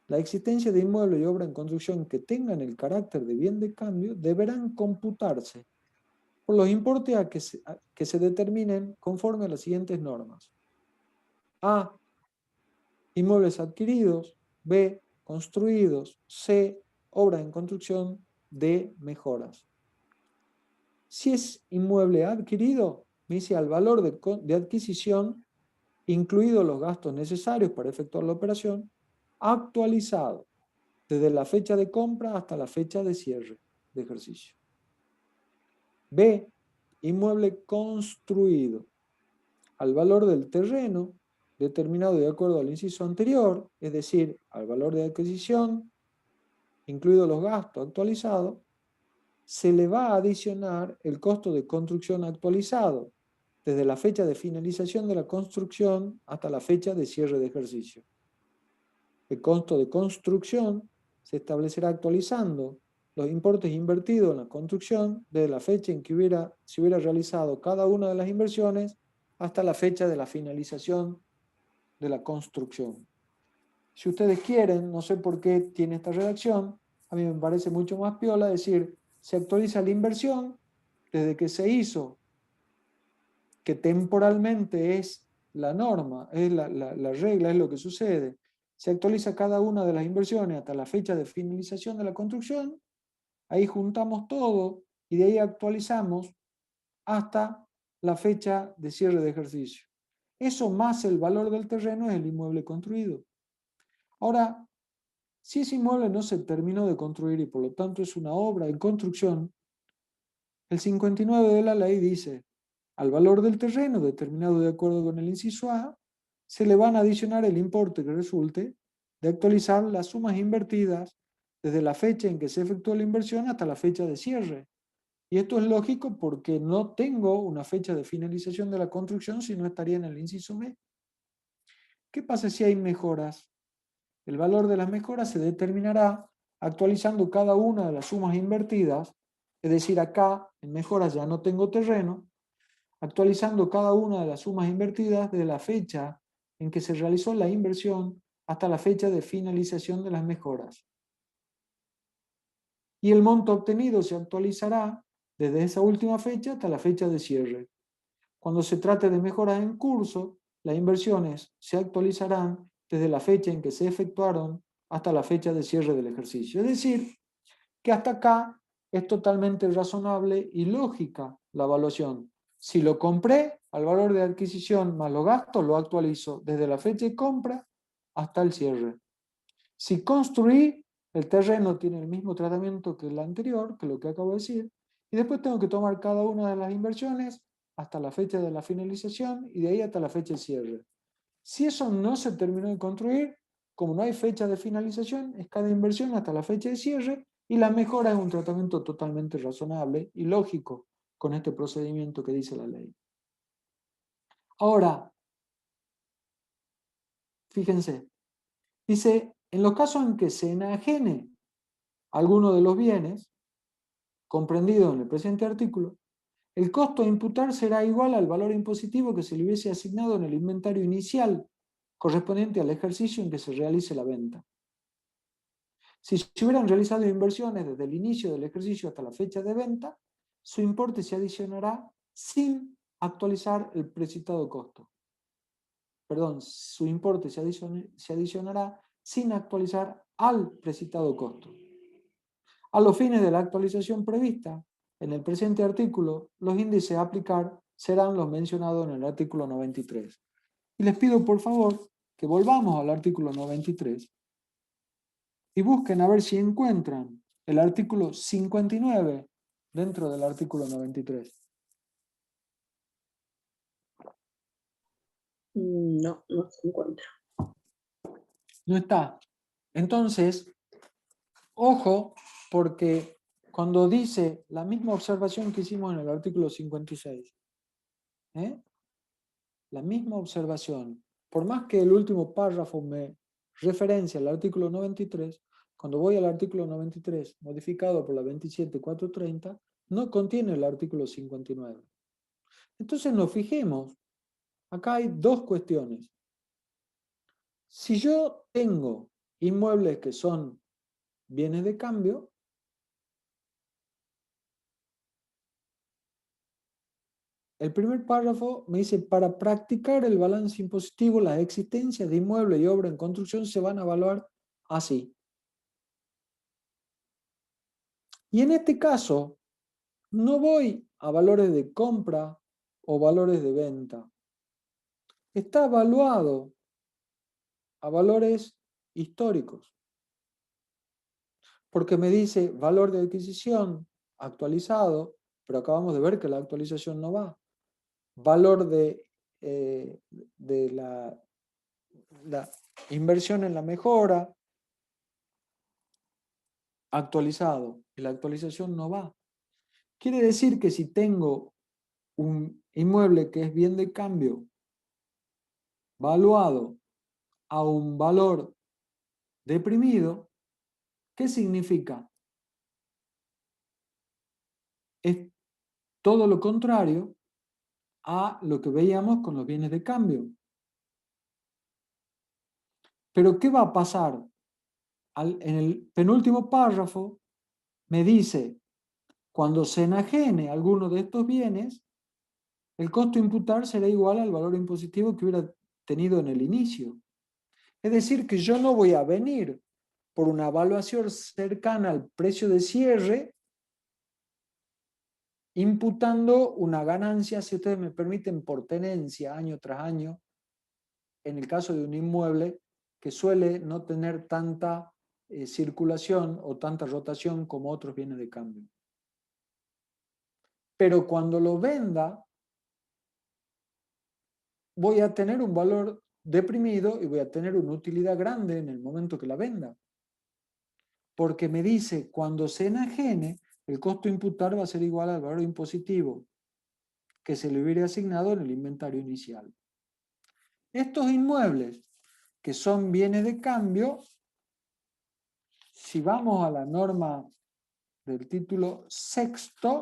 la existencia de inmuebles y obra en construcción que tengan el carácter de bien de cambio deberán computarse por los importes que se determinen conforme a las siguientes normas. A. Inmuebles adquiridos. B. Construidos. C. Obra en construcción. D. Mejoras. Si es inmueble adquirido, me dice al valor de adquisición, incluidos los gastos necesarios para efectuar la operación, actualizado desde la fecha de compra hasta la fecha de cierre. de ejercicio. B, inmueble construido al valor del terreno determinado de acuerdo al inciso anterior, es decir, al valor de adquisición, incluidos los gastos actualizados, se le va a adicionar el costo de construcción actualizado, desde la fecha de finalización de la construcción hasta la fecha de cierre de ejercicio. El costo de construcción se establecerá actualizando los importes invertidos en la construcción desde la fecha en que se hubiera realizado cada una de las inversiones hasta la fecha de la finalización de la construcción. Si ustedes quieren, no sé por qué tiene esta redacción, a mí me parece mucho más piola decir, se actualiza la inversión desde que se hizo, que temporalmente es la norma, es la regla, es lo que sucede. Se actualiza cada una de las inversiones hasta la fecha de finalización de la construcción, ahí juntamos todo y de ahí actualizamos hasta la fecha de cierre de ejercicio. Eso más el valor del terreno es el inmueble construido. Ahora, si ese inmueble no se terminó de construir y por lo tanto es una obra en construcción, el 59 de la ley dice, al valor del terreno determinado de acuerdo con el inciso A, se le van a adicionar el importe que resulte de actualizar las sumas invertidas desde la fecha en que se efectuó la inversión hasta la fecha de cierre. Y esto es lógico porque no tengo una fecha de finalización de la construcción, si no estaría en el inciso B. ¿Qué pasa si hay mejoras? El valor de las mejoras se determinará actualizando cada una de las sumas invertidas, es decir, acá en mejoras ya no tengo terreno, actualizando cada una de las sumas invertidas desde la fecha en que se realizó la inversión hasta la fecha de finalización de las mejoras. Y el monto obtenido se actualizará desde esa última fecha hasta la fecha de cierre. Cuando se trate de mejoras en curso, las inversiones se actualizarán desde la fecha en que se efectuaron hasta la fecha de cierre del ejercicio. Es decir, que hasta acá es totalmente razonable y lógica la evaluación. Si lo compré, al valor de adquisición más los gastos, lo actualizo desde la fecha de compra hasta el cierre. Si construí, el terreno tiene el mismo tratamiento que el anterior, que lo que acabo de decir, y después tengo que tomar cada una de las inversiones hasta la fecha de la finalización y de ahí hasta la fecha de cierre. Si eso no se terminó de construir, como no hay fecha de finalización, es cada inversión hasta la fecha de cierre y la mejora es un tratamiento totalmente razonable y lógico con este procedimiento que dice la ley. Ahora, fíjense, dice, en los casos en que se enajene alguno de los bienes comprendidos en el presente artículo, el costo a imputar será igual al valor impositivo que se le hubiese asignado en el inventario inicial correspondiente al ejercicio en que se realice la venta. Si se hubieran realizado inversiones desde el inicio del ejercicio hasta la fecha de venta, su importe se adicionará sin actualizar el precitado costo. Perdón, su importe se adicionará sin actualizar al precitado costo. A los fines de la actualización prevista en el presente artículo, los índices a aplicar serán los mencionados en el artículo 93. Y les pido por favor que volvamos al artículo 93 y busquen a ver si encuentran el artículo 59 dentro del artículo 93. No, no se encuentra. No está. Entonces, ojo, porque cuando dice la misma observación que hicimos en el artículo 56, la misma observación, por más que el último párrafo me referencia al artículo 93, cuando voy al artículo 93, modificado por la 27.430, no contiene el artículo 59. Entonces nos fijemos, acá hay dos cuestiones. Si yo tengo inmuebles que son bienes de cambio, el primer párrafo me dice, para practicar el balance impositivo, las existencias de inmuebles y obra en construcción se van a evaluar así. Y en este caso, no voy a valores de compra o valores de venta. Está evaluado a valores históricos. Porque me dice valor de adquisición actualizado, pero acabamos de ver que la actualización no va. Valor de la inversión en la mejora actualizado, y la actualización no va. Quiere decir que si tengo un inmueble que es bien de cambio valuado a un valor deprimido, ¿qué significa? Es todo lo contrario a lo que veíamos con los bienes de cambio. Pero ¿qué va a pasar? En el penúltimo párrafo me dice, cuando se enajene alguno de estos bienes, el costo a imputar será igual al valor impositivo que hubiera tenido en el inicio. Es decir, que yo no voy a venir por una evaluación cercana al precio de cierre, imputando una ganancia, si ustedes me permiten, por tenencia año tras año, en el caso de un inmueble que suele no tener tanta circulación o tanta rotación como otros bienes de cambio. Pero cuando lo venda, voy a tener un valor deprimido y voy a tener una utilidad grande en el momento que la venda. Porque me dice, cuando se enajene, el costo a imputar va a ser igual al valor impositivo que se le hubiera asignado en el inventario inicial. Estos inmuebles, que son bienes de cambio, si vamos a la norma del título sexto,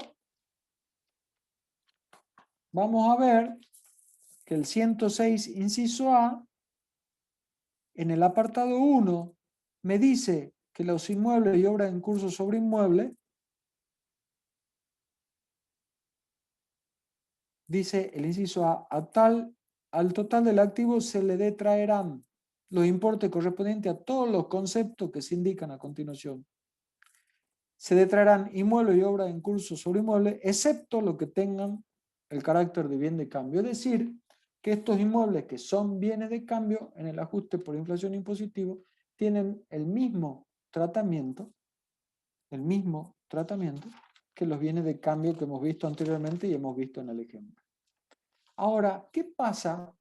vamos a ver que el 106, inciso A, en el apartado 1, me dice que los inmuebles y obras en curso sobre inmueble, dice el inciso A, al total del activo se le detraerán los importes correspondientes a todos los conceptos que se indican a continuación. Se detraerán inmuebles y obras en curso sobre inmuebles, excepto lo que tengan el carácter de bien de cambio. Es decir, que estos inmuebles que son bienes de cambio en el ajuste por inflación impositivo tienen el mismo tratamiento que los bienes de cambio que hemos visto anteriormente y hemos visto en el ejemplo. Ahora, ¿qué pasa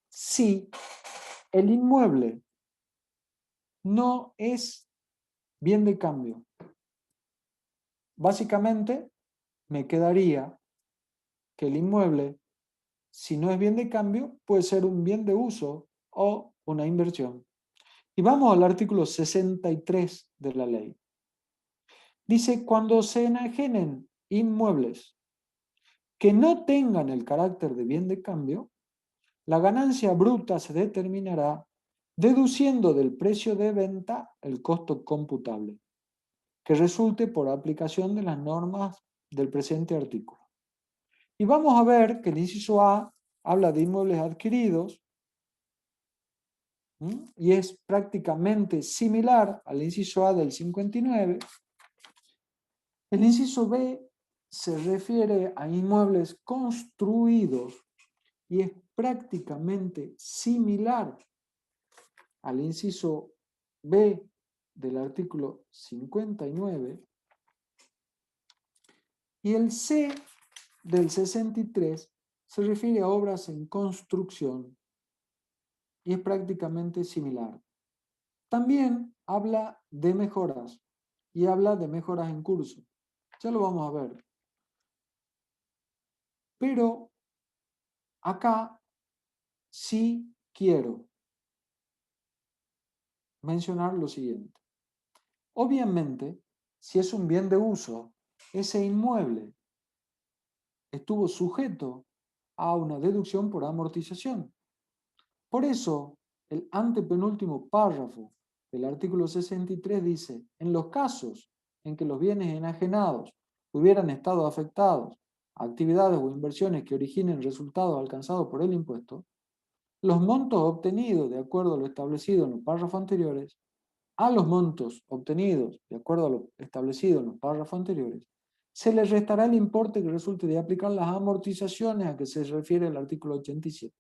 si el inmueble no es bien de cambio? Básicamente, me quedaría que el inmueble, si no es bien de cambio, puede ser un bien de uso o una inversión. Y vamos al artículo 63 de la ley. Dice, cuando se enajenen inmuebles que no tengan el carácter de bien de cambio, la ganancia bruta se determinará deduciendo del precio de venta el costo computable, que resulte por aplicación de las normas del presente artículo. Y vamos a ver que el inciso A habla de inmuebles adquiridos, y es prácticamente similar al inciso A del 59. El inciso B se refiere a inmuebles construidos y es prácticamente similar al inciso B del artículo 59. Y el C del 63 se refiere a obras en construcción y es prácticamente similar. También habla de mejoras y habla de mejoras en curso. Ya lo vamos a ver. Pero acá sí quiero mencionar lo siguiente. Obviamente, si es un bien de uso, ese inmueble estuvo sujeto a una deducción por amortización. Por eso, el antepenúltimo párrafo del artículo 63 dice, en los casos en que los bienes enajenados hubieran estado afectados a actividades o inversiones que originen resultados alcanzados por el impuesto, los montos obtenidos de acuerdo a lo establecido en los párrafos anteriores, a los montos obtenidos de acuerdo a lo establecido en los párrafos anteriores, se les restará el importe que resulte de aplicar las amortizaciones a que se refiere el artículo 87.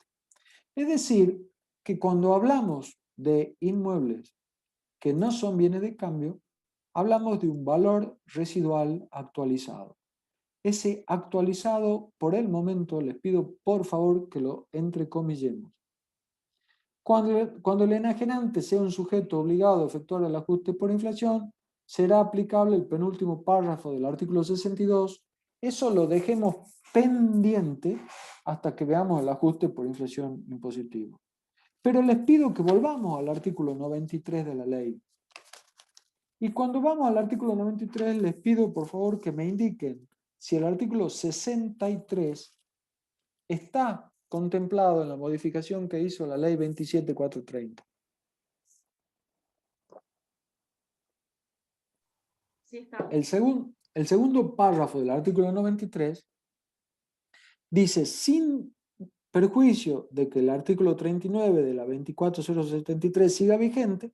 Es decir, que cuando hablamos de inmuebles que no son bienes de cambio, hablamos de un valor residual actualizado. Ese actualizado, por el momento, les pido por favor que lo entrecomillemos. Cuando el enajenante sea un sujeto obligado a efectuar el ajuste por inflación, será aplicable el penúltimo párrafo del artículo 62. Eso lo dejemos pendiente hasta que veamos el ajuste por inflación impositivo. Pero les pido que volvamos al artículo 93 de la ley. Y cuando vamos al artículo 93, les pido por favor que me indiquen si el artículo 63 está contemplado en la modificación que hizo la ley 27.430. Sí está. El segundo párrafo del artículo 93 dice, sin perjuicio de que el artículo 39 de la 24.073 siga vigente,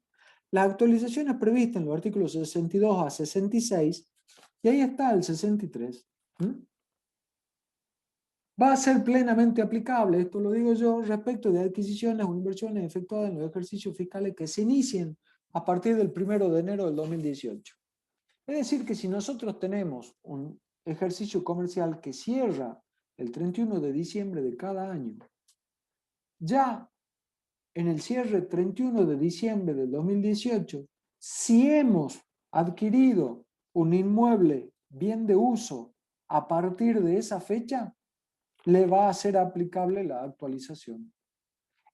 las actualizaciones previstas en los artículos 62 a 66, y ahí está el 63, va a ser plenamente aplicable, esto lo digo yo, respecto de adquisiciones o inversiones efectuadas en los ejercicios fiscales que se inicien a partir del 1 de enero del 2018. Es decir, que si nosotros tenemos un ejercicio comercial que cierra el 31 de diciembre de cada año, ya en el cierre 31 de diciembre del 2018, si hemos adquirido un inmueble bien de uso a partir de esa fecha, le va a ser aplicable la actualización.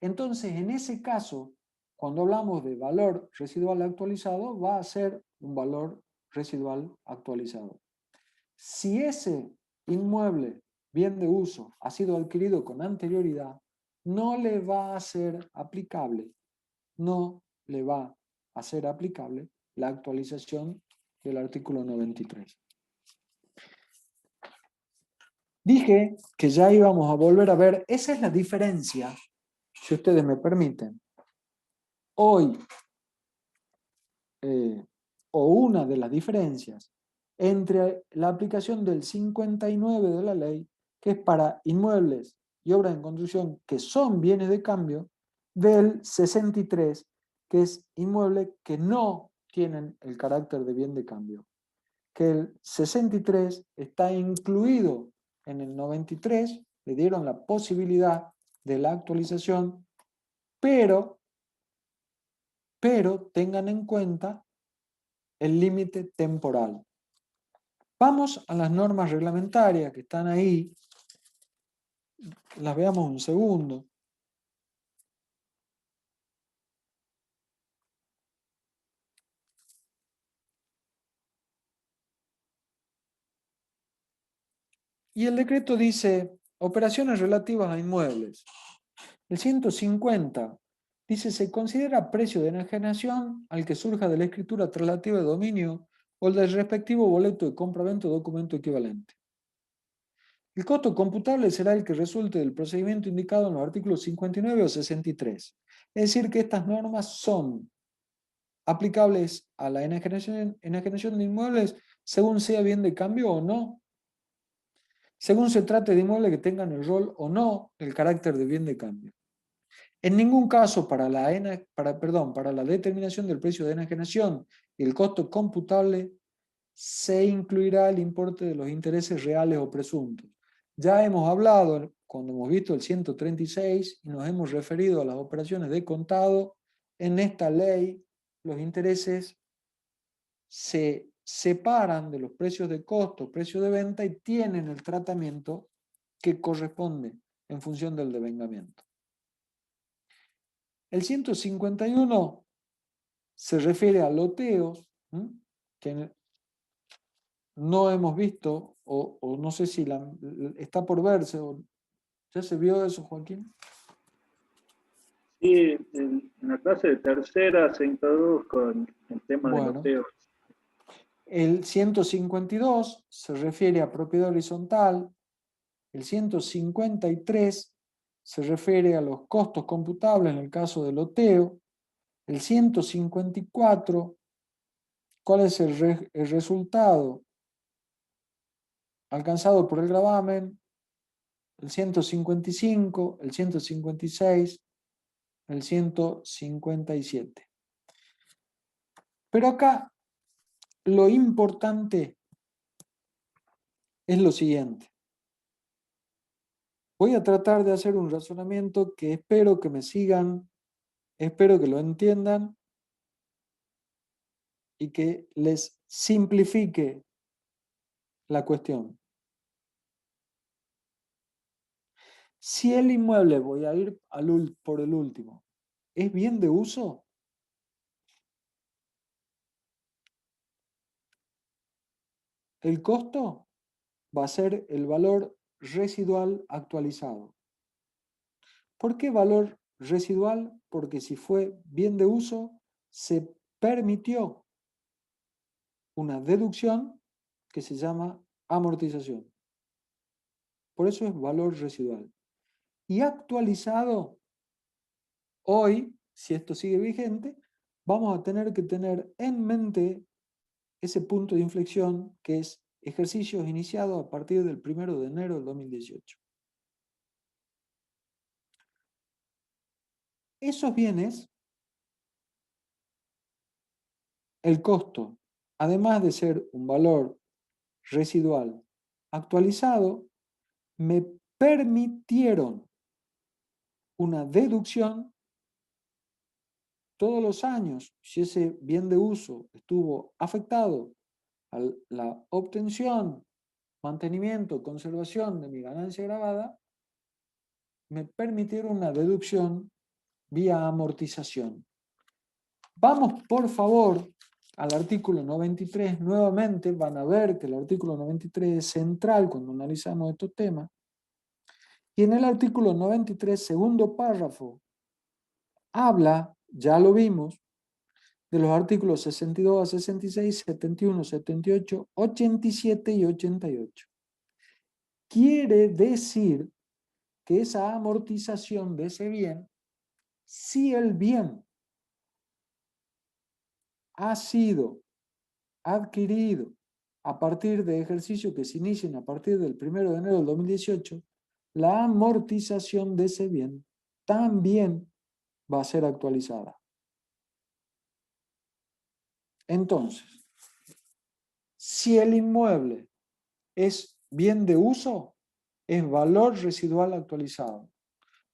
Entonces, en ese caso, cuando hablamos de valor residual actualizado, va a ser un valor residual actualizado. Si ese inmueble bien de uso ha sido adquirido con anterioridad, no le va a ser aplicable, la actualización del artículo 93. Dije que ya íbamos a volver a ver, esa es la diferencia, si ustedes me permiten. Hoy, o una de las diferencias entre la aplicación del 59 de la ley, que es para inmuebles y obras en construcción que son bienes de cambio, del 63, que es inmuebles que no tienen el carácter de bien de cambio. Que el 63 está incluido en el 93, le dieron la posibilidad de la actualización, pero tengan en cuenta el límite temporal. Vamos a las normas reglamentarias que están ahí, las veamos un segundo. Y el decreto dice, operaciones relativas a inmuebles. El 150 dice, se considera precio de enajenación al que surja de la escritura traslativa de dominio o el del respectivo boleto de compraventa o documento equivalente. El costo computable será el que resulte del procedimiento indicado en los artículos 59 o 63. Es decir, que estas normas son aplicables a la enajenación de inmuebles según sea bien de cambio o no, según se trate de inmuebles que tengan el rol o no el carácter de bien de cambio. En ningún caso para la determinación del precio de enajenación y el costo computable se incluirá el importe de los intereses reales o presuntos. Ya hemos hablado, cuando hemos visto el 136, y nos hemos referido a las operaciones de contado. En esta ley, los intereses se separan de los precios de costo, precios de venta, y tienen el tratamiento que corresponde en función del devengamiento. El 151 se refiere a loteos, que no hemos visto, o no sé si está por verse. ¿Ya se vio eso, Joaquín? Sí, en la clase de tercera se introdujo el tema de loteos. El 152 se refiere a propiedad horizontal. El 153 se refiere a los costos computables en el caso de loteo. El 154, ¿cuál es el resultado alcanzado por el gravamen? El 155, el 156, el 157. Pero acá lo importante es lo siguiente. Voy a tratar de hacer un razonamiento que espero que me sigan, espero que lo entiendan y que les simplifique la cuestión. Si el inmueble, voy a ir por el último, ¿es bien de uso? El costo va a ser el valor residual actualizado. ¿Por qué valor residual? Porque si fue bien de uso, se permitió una deducción que se llama amortización. Por eso es valor residual. Y actualizado, hoy, si esto sigue vigente, vamos a tener que tener en mente ese punto de inflexión que es ejercicios iniciados a partir del 1 de enero del 2018. Esos bienes, el costo, además de ser un valor residual actualizado, me permitieron una deducción todos los años, si ese bien de uso estuvo afectado a la obtención, mantenimiento, conservación de mi ganancia grabada, me permitieron una deducción vía amortización. Vamos, por favor, al artículo 93. Nuevamente van a ver que el artículo 93 es central cuando analizamos estos temas. Y en el artículo 93, segundo párrafo, habla, ya lo vimos, de los artículos 62 a 66, 71, 78, 87 y 88. Quiere decir que esa amortización de ese bien, si el bien ha sido adquirido a partir de ejercicios que se inicien a partir del 1 de enero del 2018, la amortización de ese bien también va a ser actualizada. Entonces, si el inmueble es bien de uso, es valor residual actualizado.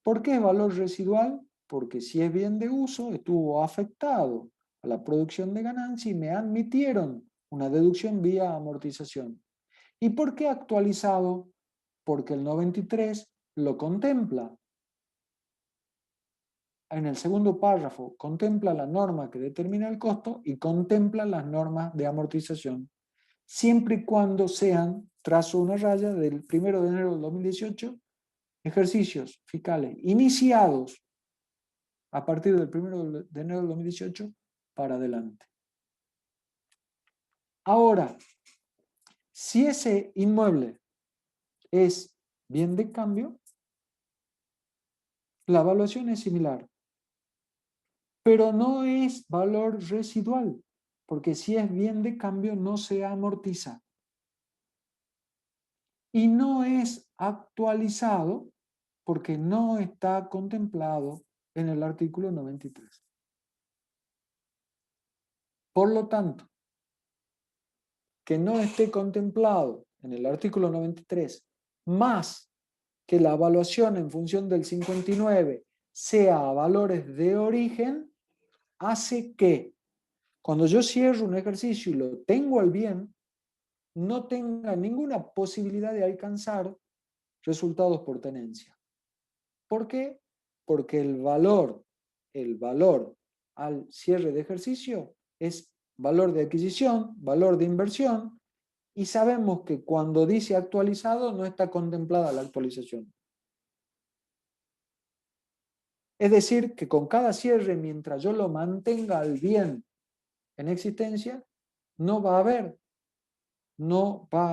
¿Por qué es valor residual? Porque si es bien de uso, estuvo afectado a la producción de ganancia y me admitieron una deducción vía amortización. ¿Y por qué actualizado? Porque el 93 lo contempla. En el segundo párrafo contempla la norma que determina el costo y contempla las normas de amortización, siempre y cuando sean, trazo una raya, del 1 de enero del 2018, ejercicios fiscales iniciados a partir del 1 de enero del 2018 para adelante. Ahora, si ese inmueble es bien de cambio, la evaluación es similar, pero no es valor residual, porque si es bien de cambio no se amortiza. Y no es actualizado porque no está contemplado en el artículo 93. Por lo tanto, que no esté contemplado en el artículo 93, más que la evaluación en función del 59 sea a valores de origen, hace que cuando yo cierro un ejercicio y lo tengo al bien, no tenga ninguna posibilidad de alcanzar resultados por tenencia. ¿Por qué? Porque el valor al cierre de ejercicio es valor de adquisición, valor de inversión, y sabemos que cuando dice actualizado no está contemplada la actualización. Es decir, que con cada cierre, mientras yo lo mantenga al bien en existencia, no va a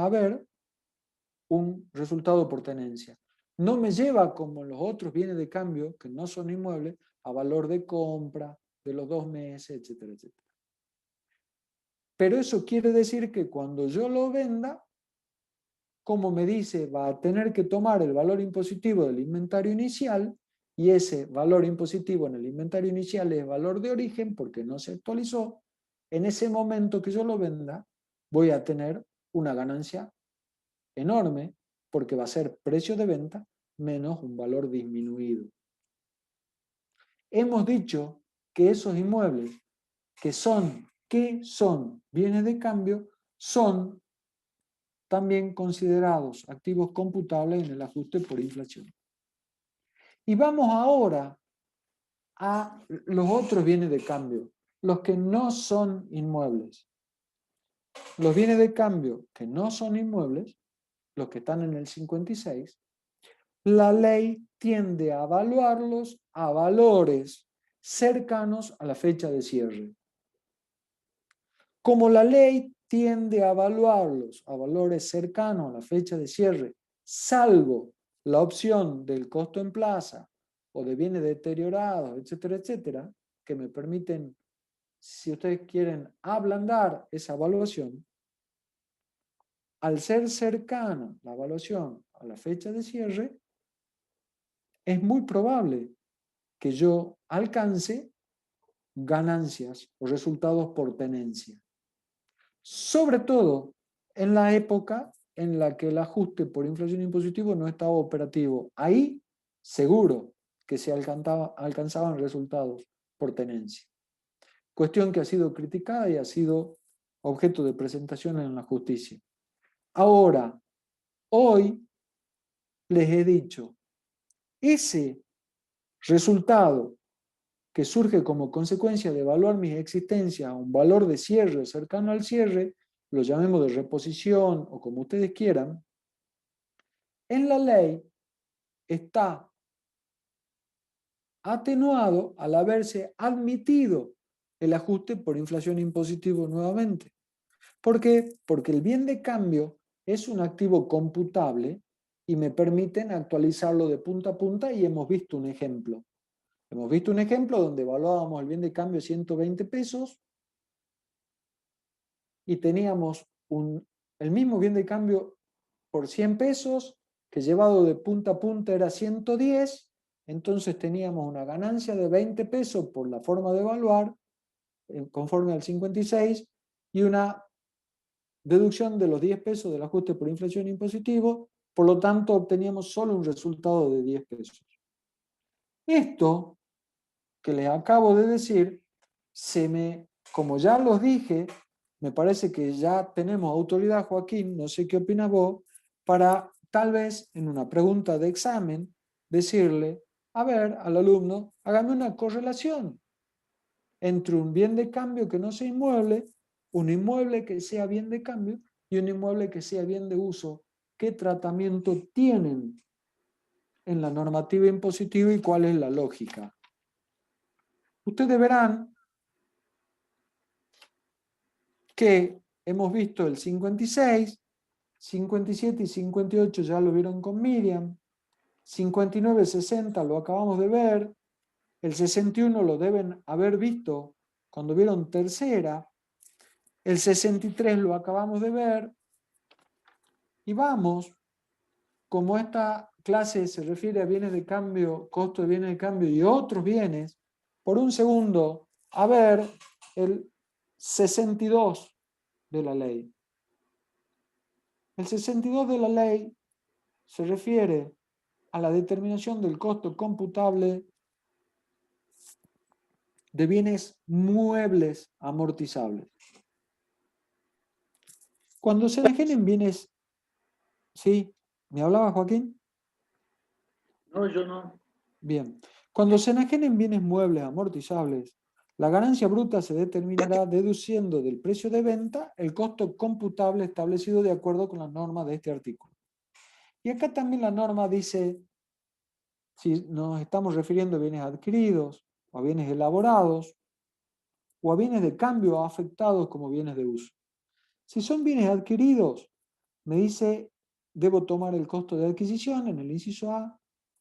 haber un resultado por tenencia. No me lleva, como los otros bienes de cambio, que no son inmuebles, a valor de compra de los 2 meses, etcétera, etcétera. Pero eso quiere decir que cuando yo lo venda, como me dice, va a tener que tomar el valor impositivo del inventario inicial, y ese valor impositivo en el inventario inicial es valor de origen porque no se actualizó. En ese momento que yo lo venda, voy a tener una ganancia enorme porque va a ser precio de venta menos un valor disminuido. Hemos dicho que esos inmuebles que son bienes de cambio son también considerados activos computables en el ajuste por inflación. Y vamos ahora a los otros bienes de cambio, los que no son inmuebles. Los bienes de cambio que no son inmuebles, los que están en el 56, la ley tiende a evaluarlos a valores cercanos a la fecha de cierre. Como la ley tiende a evaluarlos a valores cercanos a la fecha de cierre, salvo la opción del costo en plaza o de bienes deteriorados, etcétera, etcétera, que me permiten, si ustedes quieren, ablandar esa evaluación, al ser cercana la evaluación a la fecha de cierre, es muy probable que yo alcance ganancias o resultados por tenencia. Sobre todo en la época en la que el ajuste por inflación impositivo no estaba operativo. Ahí seguro que se alcanzaban resultados por tenencia. Cuestión que ha sido criticada y ha sido objeto de presentación en la justicia. Ahora, hoy les he dicho, ese resultado que surge como consecuencia de evaluar mis existencias a un valor de cierre cercano al cierre, lo llamemos de reposición o como ustedes quieran, en la ley está atenuado al haberse admitido el ajuste por inflación impositivo nuevamente. ¿Por qué? Porque el bien de cambio es un activo computable y me permiten actualizarlo de punta a punta y hemos visto un ejemplo. Hemos visto un ejemplo donde evaluábamos el bien de cambio 120 pesos y teníamos el mismo bien de cambio por 100 pesos que llevado de punta a punta era 110, entonces teníamos una ganancia de 20 pesos por la forma de evaluar conforme al 56 y una deducción de los 10 pesos del ajuste por inflación impositivo, por lo tanto obteníamos solo un resultado de 10 pesos. Esto que les acabo de decir, como ya los dije, me parece que ya tenemos autoridad, Joaquín, no sé qué opinas vos, para tal vez en una pregunta de examen decirle, a ver, al alumno, hágame una correlación entre un bien de cambio que no sea inmueble, un inmueble que sea bien de cambio y un inmueble que sea bien de uso. ¿Qué tratamiento tienen en la normativa impositiva y cuál es la lógica? Ustedes verán que hemos visto el 56, 57 y 58 ya lo vieron con Miriam, 59, 60 lo acabamos de ver, el 61 lo deben haber visto cuando vieron tercera, el 63 lo acabamos de ver, y vamos, como esta clase se refiere a bienes de cambio, costo de bienes de cambio y otros bienes, por un segundo, a ver el 62 de la ley. El 62 de la ley se refiere a la determinación del costo computable de bienes muebles amortizables. Cuando se enajenen bienes... ¿Sí? ¿Me hablaba Joaquín? No, yo no. Bien. Cuando se enajenen bienes muebles amortizables, la ganancia bruta se determinará deduciendo del precio de venta el costo computable establecido de acuerdo con las normas de este artículo. Y acá también la norma dice, si nos estamos refiriendo a bienes adquiridos, o a bienes elaborados, o a bienes de cambio afectados como bienes de uso. Si son bienes adquiridos, me dice, debo tomar el costo de adquisición en el inciso A,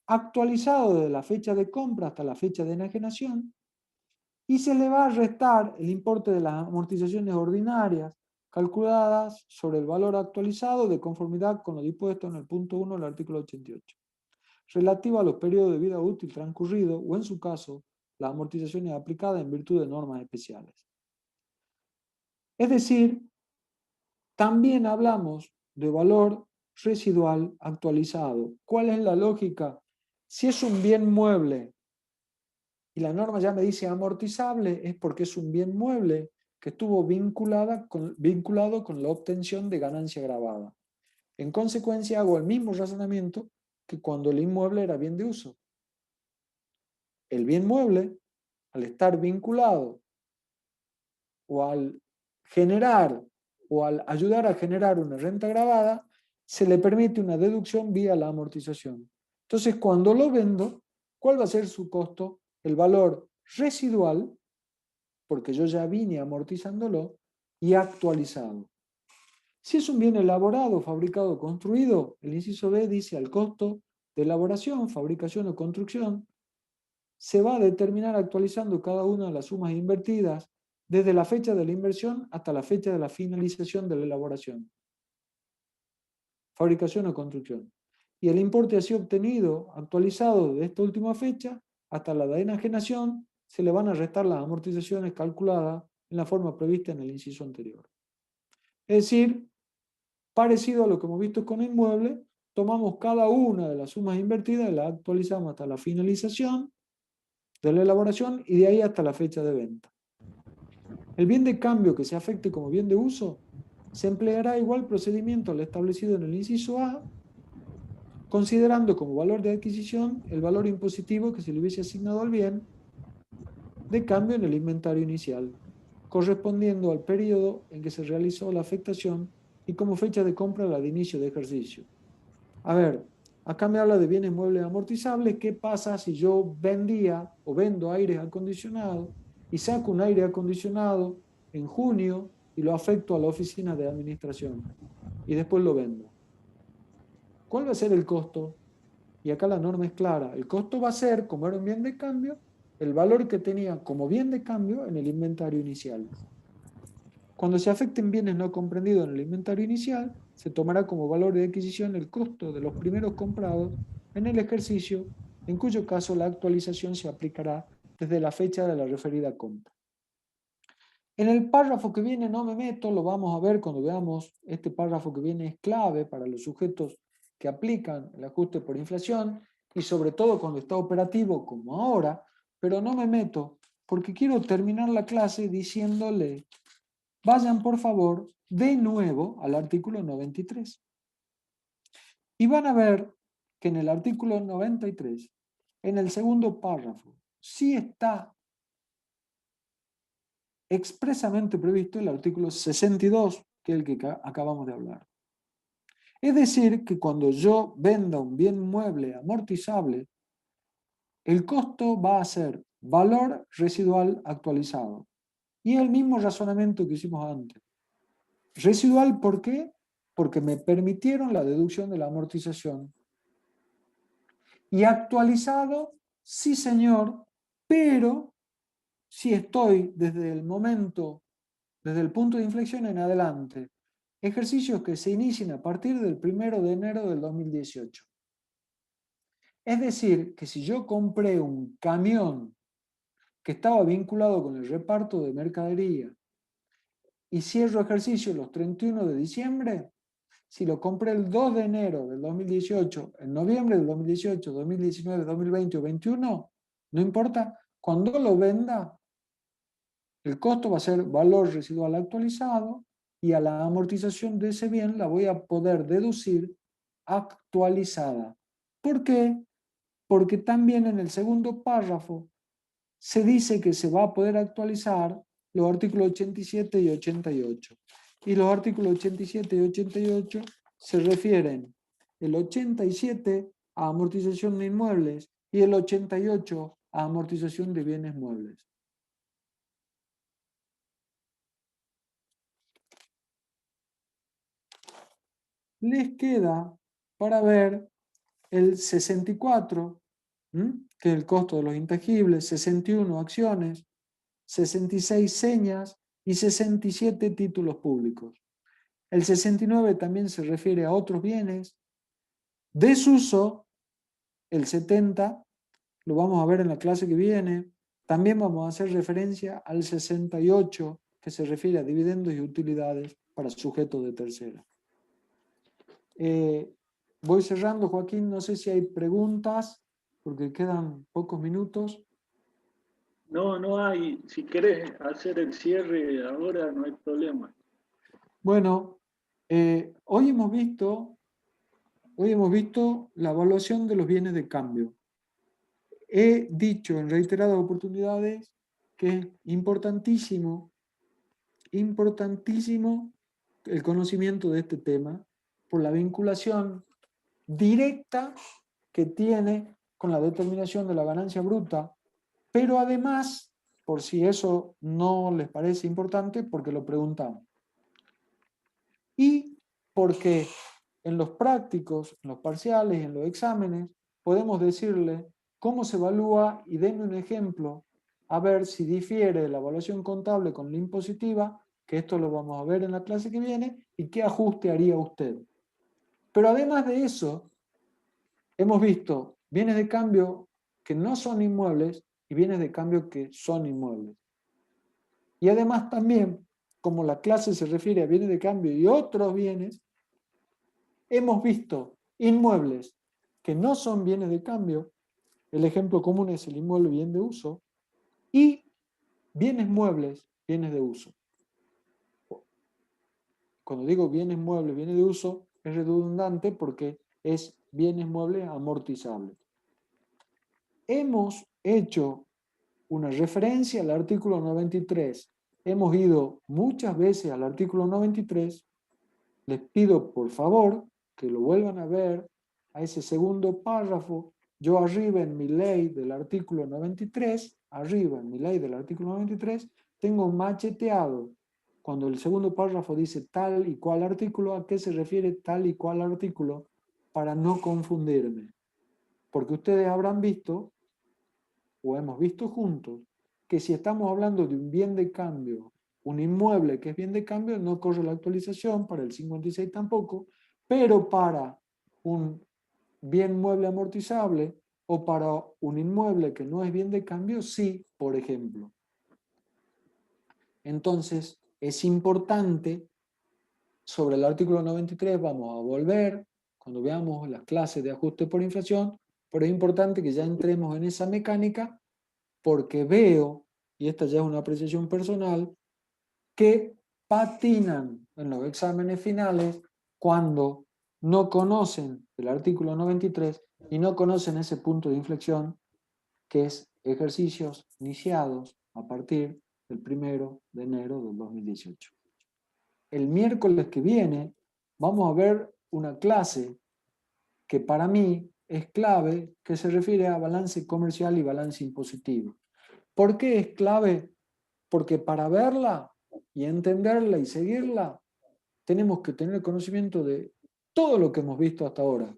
actualizado desde la fecha de compra hasta la fecha de enajenación, y se le va a restar el importe de las amortizaciones ordinarias calculadas sobre el valor actualizado de conformidad con lo dispuesto en el punto 1 del artículo 88, relativa a los periodos de vida útil transcurrido o, en su caso, las amortizaciones aplicadas en virtud de normas especiales. Es decir, también hablamos de valor residual actualizado. ¿Cuál es la lógica? Si es un bien mueble y la norma ya me dice amortizable, es porque es un bien mueble que estuvo vinculado con la obtención de ganancia grabada. En consecuencia, hago el mismo razonamiento que cuando el inmueble era bien de uso. El bien mueble, al estar vinculado o al generar o al ayudar a generar una renta grabada, se le permite una deducción vía la amortización. Entonces, cuando lo vendo, ¿cuál va a ser su costo? El valor residual, porque yo ya vine amortizándolo, y actualizado. Si es un bien elaborado, fabricado o construido, el inciso B dice al costo de elaboración, fabricación o construcción, se va a determinar actualizando cada una de las sumas invertidas desde la fecha de la inversión hasta la fecha de la finalización de la elaboración, fabricación o construcción. Y el importe así obtenido, actualizado de esta última fecha hasta la de enajenación, se le van a restar las amortizaciones calculadas en la forma prevista en el inciso anterior. Es decir, parecido a lo que hemos visto con inmueble, tomamos cada una de las sumas invertidas y la actualizamos hasta la finalización de la elaboración y de ahí hasta la fecha de venta. El bien de cambio que se afecte como bien de uso se empleará igual procedimiento al establecido en el inciso A, considerando como valor de adquisición el valor impositivo que se le hubiese asignado al bien de cambio en el inventario inicial, correspondiendo al periodo en que se realizó la afectación y como fecha de compra la de inicio de ejercicio. A ver, acá me habla de bienes muebles amortizables. ¿Qué pasa si yo vendía o vendo aires acondicionados y saco un aire acondicionado en junio y lo afecto a la oficina de administración y después lo vendo? ¿Cuál va a ser el costo? Y acá la norma es clara. El costo va a ser, como era un bien de cambio, el valor que tenía como bien de cambio en el inventario inicial. Cuando se afecten bienes no comprendidos en el inventario inicial, se tomará como valor de adquisición el costo de los primeros comprados en el ejercicio, en cuyo caso la actualización se aplicará desde la fecha de la referida compra. En el párrafo que viene no me meto, lo vamos a ver cuando veamos. Este párrafo que viene es clave para los sujetos que aplican el ajuste por inflación y sobre todo cuando está operativo como ahora, pero no me meto porque quiero terminar la clase diciéndole: vayan por favor de nuevo al artículo 93. Y van a ver que en el artículo 93, en el segundo párrafo, sí está expresamente previsto el artículo 62, que es el que acabamos de hablar. Es decir, que cuando yo venda un bien mueble amortizable, el costo va a ser valor residual actualizado. Y el mismo razonamiento que hicimos antes. Residual, ¿por qué? Porque me permitieron la deducción de la amortización. Y actualizado, sí señor, pero si estoy desde el momento, desde el punto de inflexión en adelante, ejercicios que se inician a partir del 1 de enero del 2018. Es decir, que si yo compré un camión que estaba vinculado con el reparto de mercadería y cierro ejercicio los 31 de diciembre, si lo compré el 2 de enero del 2018, en noviembre del 2018, 2019, 2020 o 2021, no importa, cuando lo venda, el costo va a ser valor residual actualizado y a la amortización de ese bien la voy a poder deducir actualizada. ¿Por qué? Porque también en el segundo párrafo se dice que se va a poder actualizar los artículos 87 y 88. Y los artículos 87 y 88 se refieren el 87 a amortización de inmuebles y el 88 a amortización de bienes muebles. Les queda para ver el 64, que es el costo de los intangibles, 61 acciones, 66 señas y 67 títulos públicos. El 69 también se refiere a otros bienes. Desuso, el 70, lo vamos a ver en la clase que viene. También vamos a hacer referencia al 68, que se refiere a dividendos y utilidades para sujetos de tercera. Voy cerrando, Joaquín, no sé si hay preguntas, porque quedan pocos minutos. No hay. Si querés hacer el cierre ahora, no hay problema. Bueno, hoy hemos visto la evaluación de los bienes de cambio. He dicho en reiteradas oportunidades que es importantísimo el conocimiento de este tema por la vinculación directa que tiene con la determinación de la ganancia bruta, pero además, por si eso no les parece importante, porque lo preguntamos. Y porque en los prácticos, en los parciales, en los exámenes, podemos decirle cómo se evalúa y denme un ejemplo a ver si difiere de la evaluación contable con la impositiva, que esto lo vamos a ver en la clase que viene, y qué ajuste haría usted. Pero además de eso, hemos visto bienes de cambio que no son inmuebles y bienes de cambio que son inmuebles. Y además también, como la clase se refiere a bienes de cambio y otros bienes, hemos visto inmuebles que no son bienes de cambio, el ejemplo común es el inmueble bien de uso, y bienes muebles, bienes de uso. Cuando digo bienes muebles, bienes de uso, es redundante porque es bienes muebles amortizables. Hemos hecho una referencia al artículo 93. Hemos ido muchas veces al artículo 93. Les pido por favor que lo vuelvan a ver a ese segundo párrafo. Yo arriba en mi ley del artículo 93, tengo macheteado cuando el segundo párrafo dice tal y cual artículo, ¿a qué se refiere tal y cual artículo? Para no confundirme. Porque ustedes habrán visto, o hemos visto juntos, que si estamos hablando de un bien de cambio, un inmueble que es bien de cambio, no corre la actualización, para el 56 tampoco, pero para un bien mueble amortizable o para un inmueble que no es bien de cambio, sí, por ejemplo. Entonces, es importante, sobre el artículo 93 vamos a volver cuando veamos las clases de ajuste por inflación, pero es importante que ya entremos en esa mecánica porque veo, y esta ya es una apreciación personal, que patinan en los exámenes finales cuando no conocen el artículo 93 y no conocen ese punto de inflexión que es ejercicios iniciados a partir del 1 de enero del 2018. El miércoles que viene vamos a ver una clase que para mí es clave, que se refiere a balance comercial y balance impositivo. ¿Por qué es clave? Porque para verla y entenderla y seguirla, tenemos que tener conocimiento de todo lo que hemos visto hasta ahora.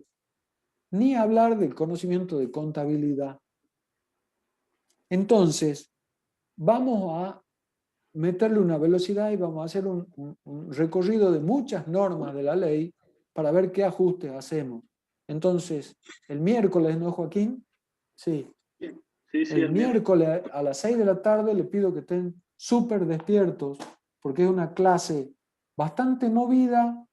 Ni hablar del conocimiento de contabilidad. Entonces, vamos a meterle una velocidad y vamos a hacer un recorrido de muchas normas de la ley para ver qué ajustes hacemos. Entonces, el miércoles, ¿no, Joaquín? Sí. Sí, El miércoles a las 6 de la tarde le pido que estén súper despiertos porque es una clase bastante movida.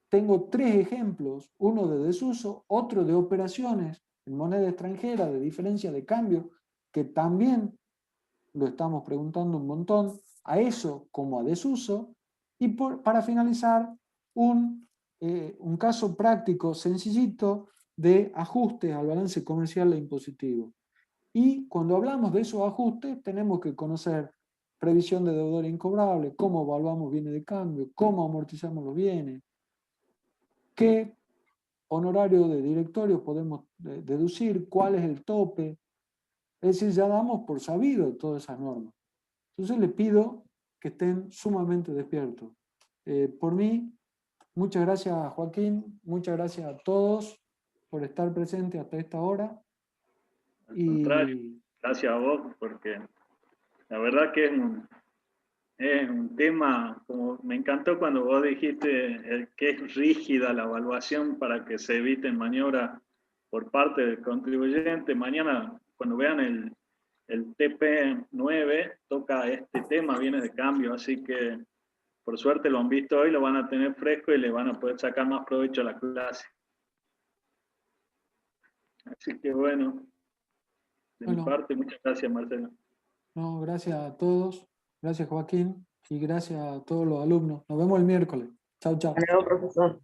Tengo 3 ejemplos, uno de desuso, otro de operaciones en moneda extranjera, de diferencia de cambio, que también lo estamos preguntando un montón, a eso como a desuso, y para finalizar, un caso práctico sencillito de ajustes al balance comercial e impositivo. Y cuando hablamos de esos ajustes, tenemos que conocer previsión de deudor incobrable, cómo evaluamos bienes de cambio, cómo amortizamos los bienes, qué honorario de directorio podemos deducir, cuál es el tope. Es decir, ya damos por sabido todas esas normas. Entonces les pido que estén sumamente despiertos. Por mí, muchas gracias Joaquín, muchas gracias a todos por estar presentes hasta esta hora. Al contrario, gracias a vos, porque la verdad que es un tema, como me encantó cuando vos dijiste que es rígida la evaluación para que se eviten maniobras por parte del contribuyente. Mañana, cuando vean el TP9, toca este tema, bienes de cambio, así que por suerte lo han visto hoy, lo van a tener fresco y le van a poder sacar más provecho a la clase. Así que bueno, de mi Bueno. parte, muchas gracias, Marcelo. No, gracias a todos. Gracias, Joaquín. Y gracias a todos los alumnos. Nos vemos el miércoles. Chao, chao. Hasta luego, profesor.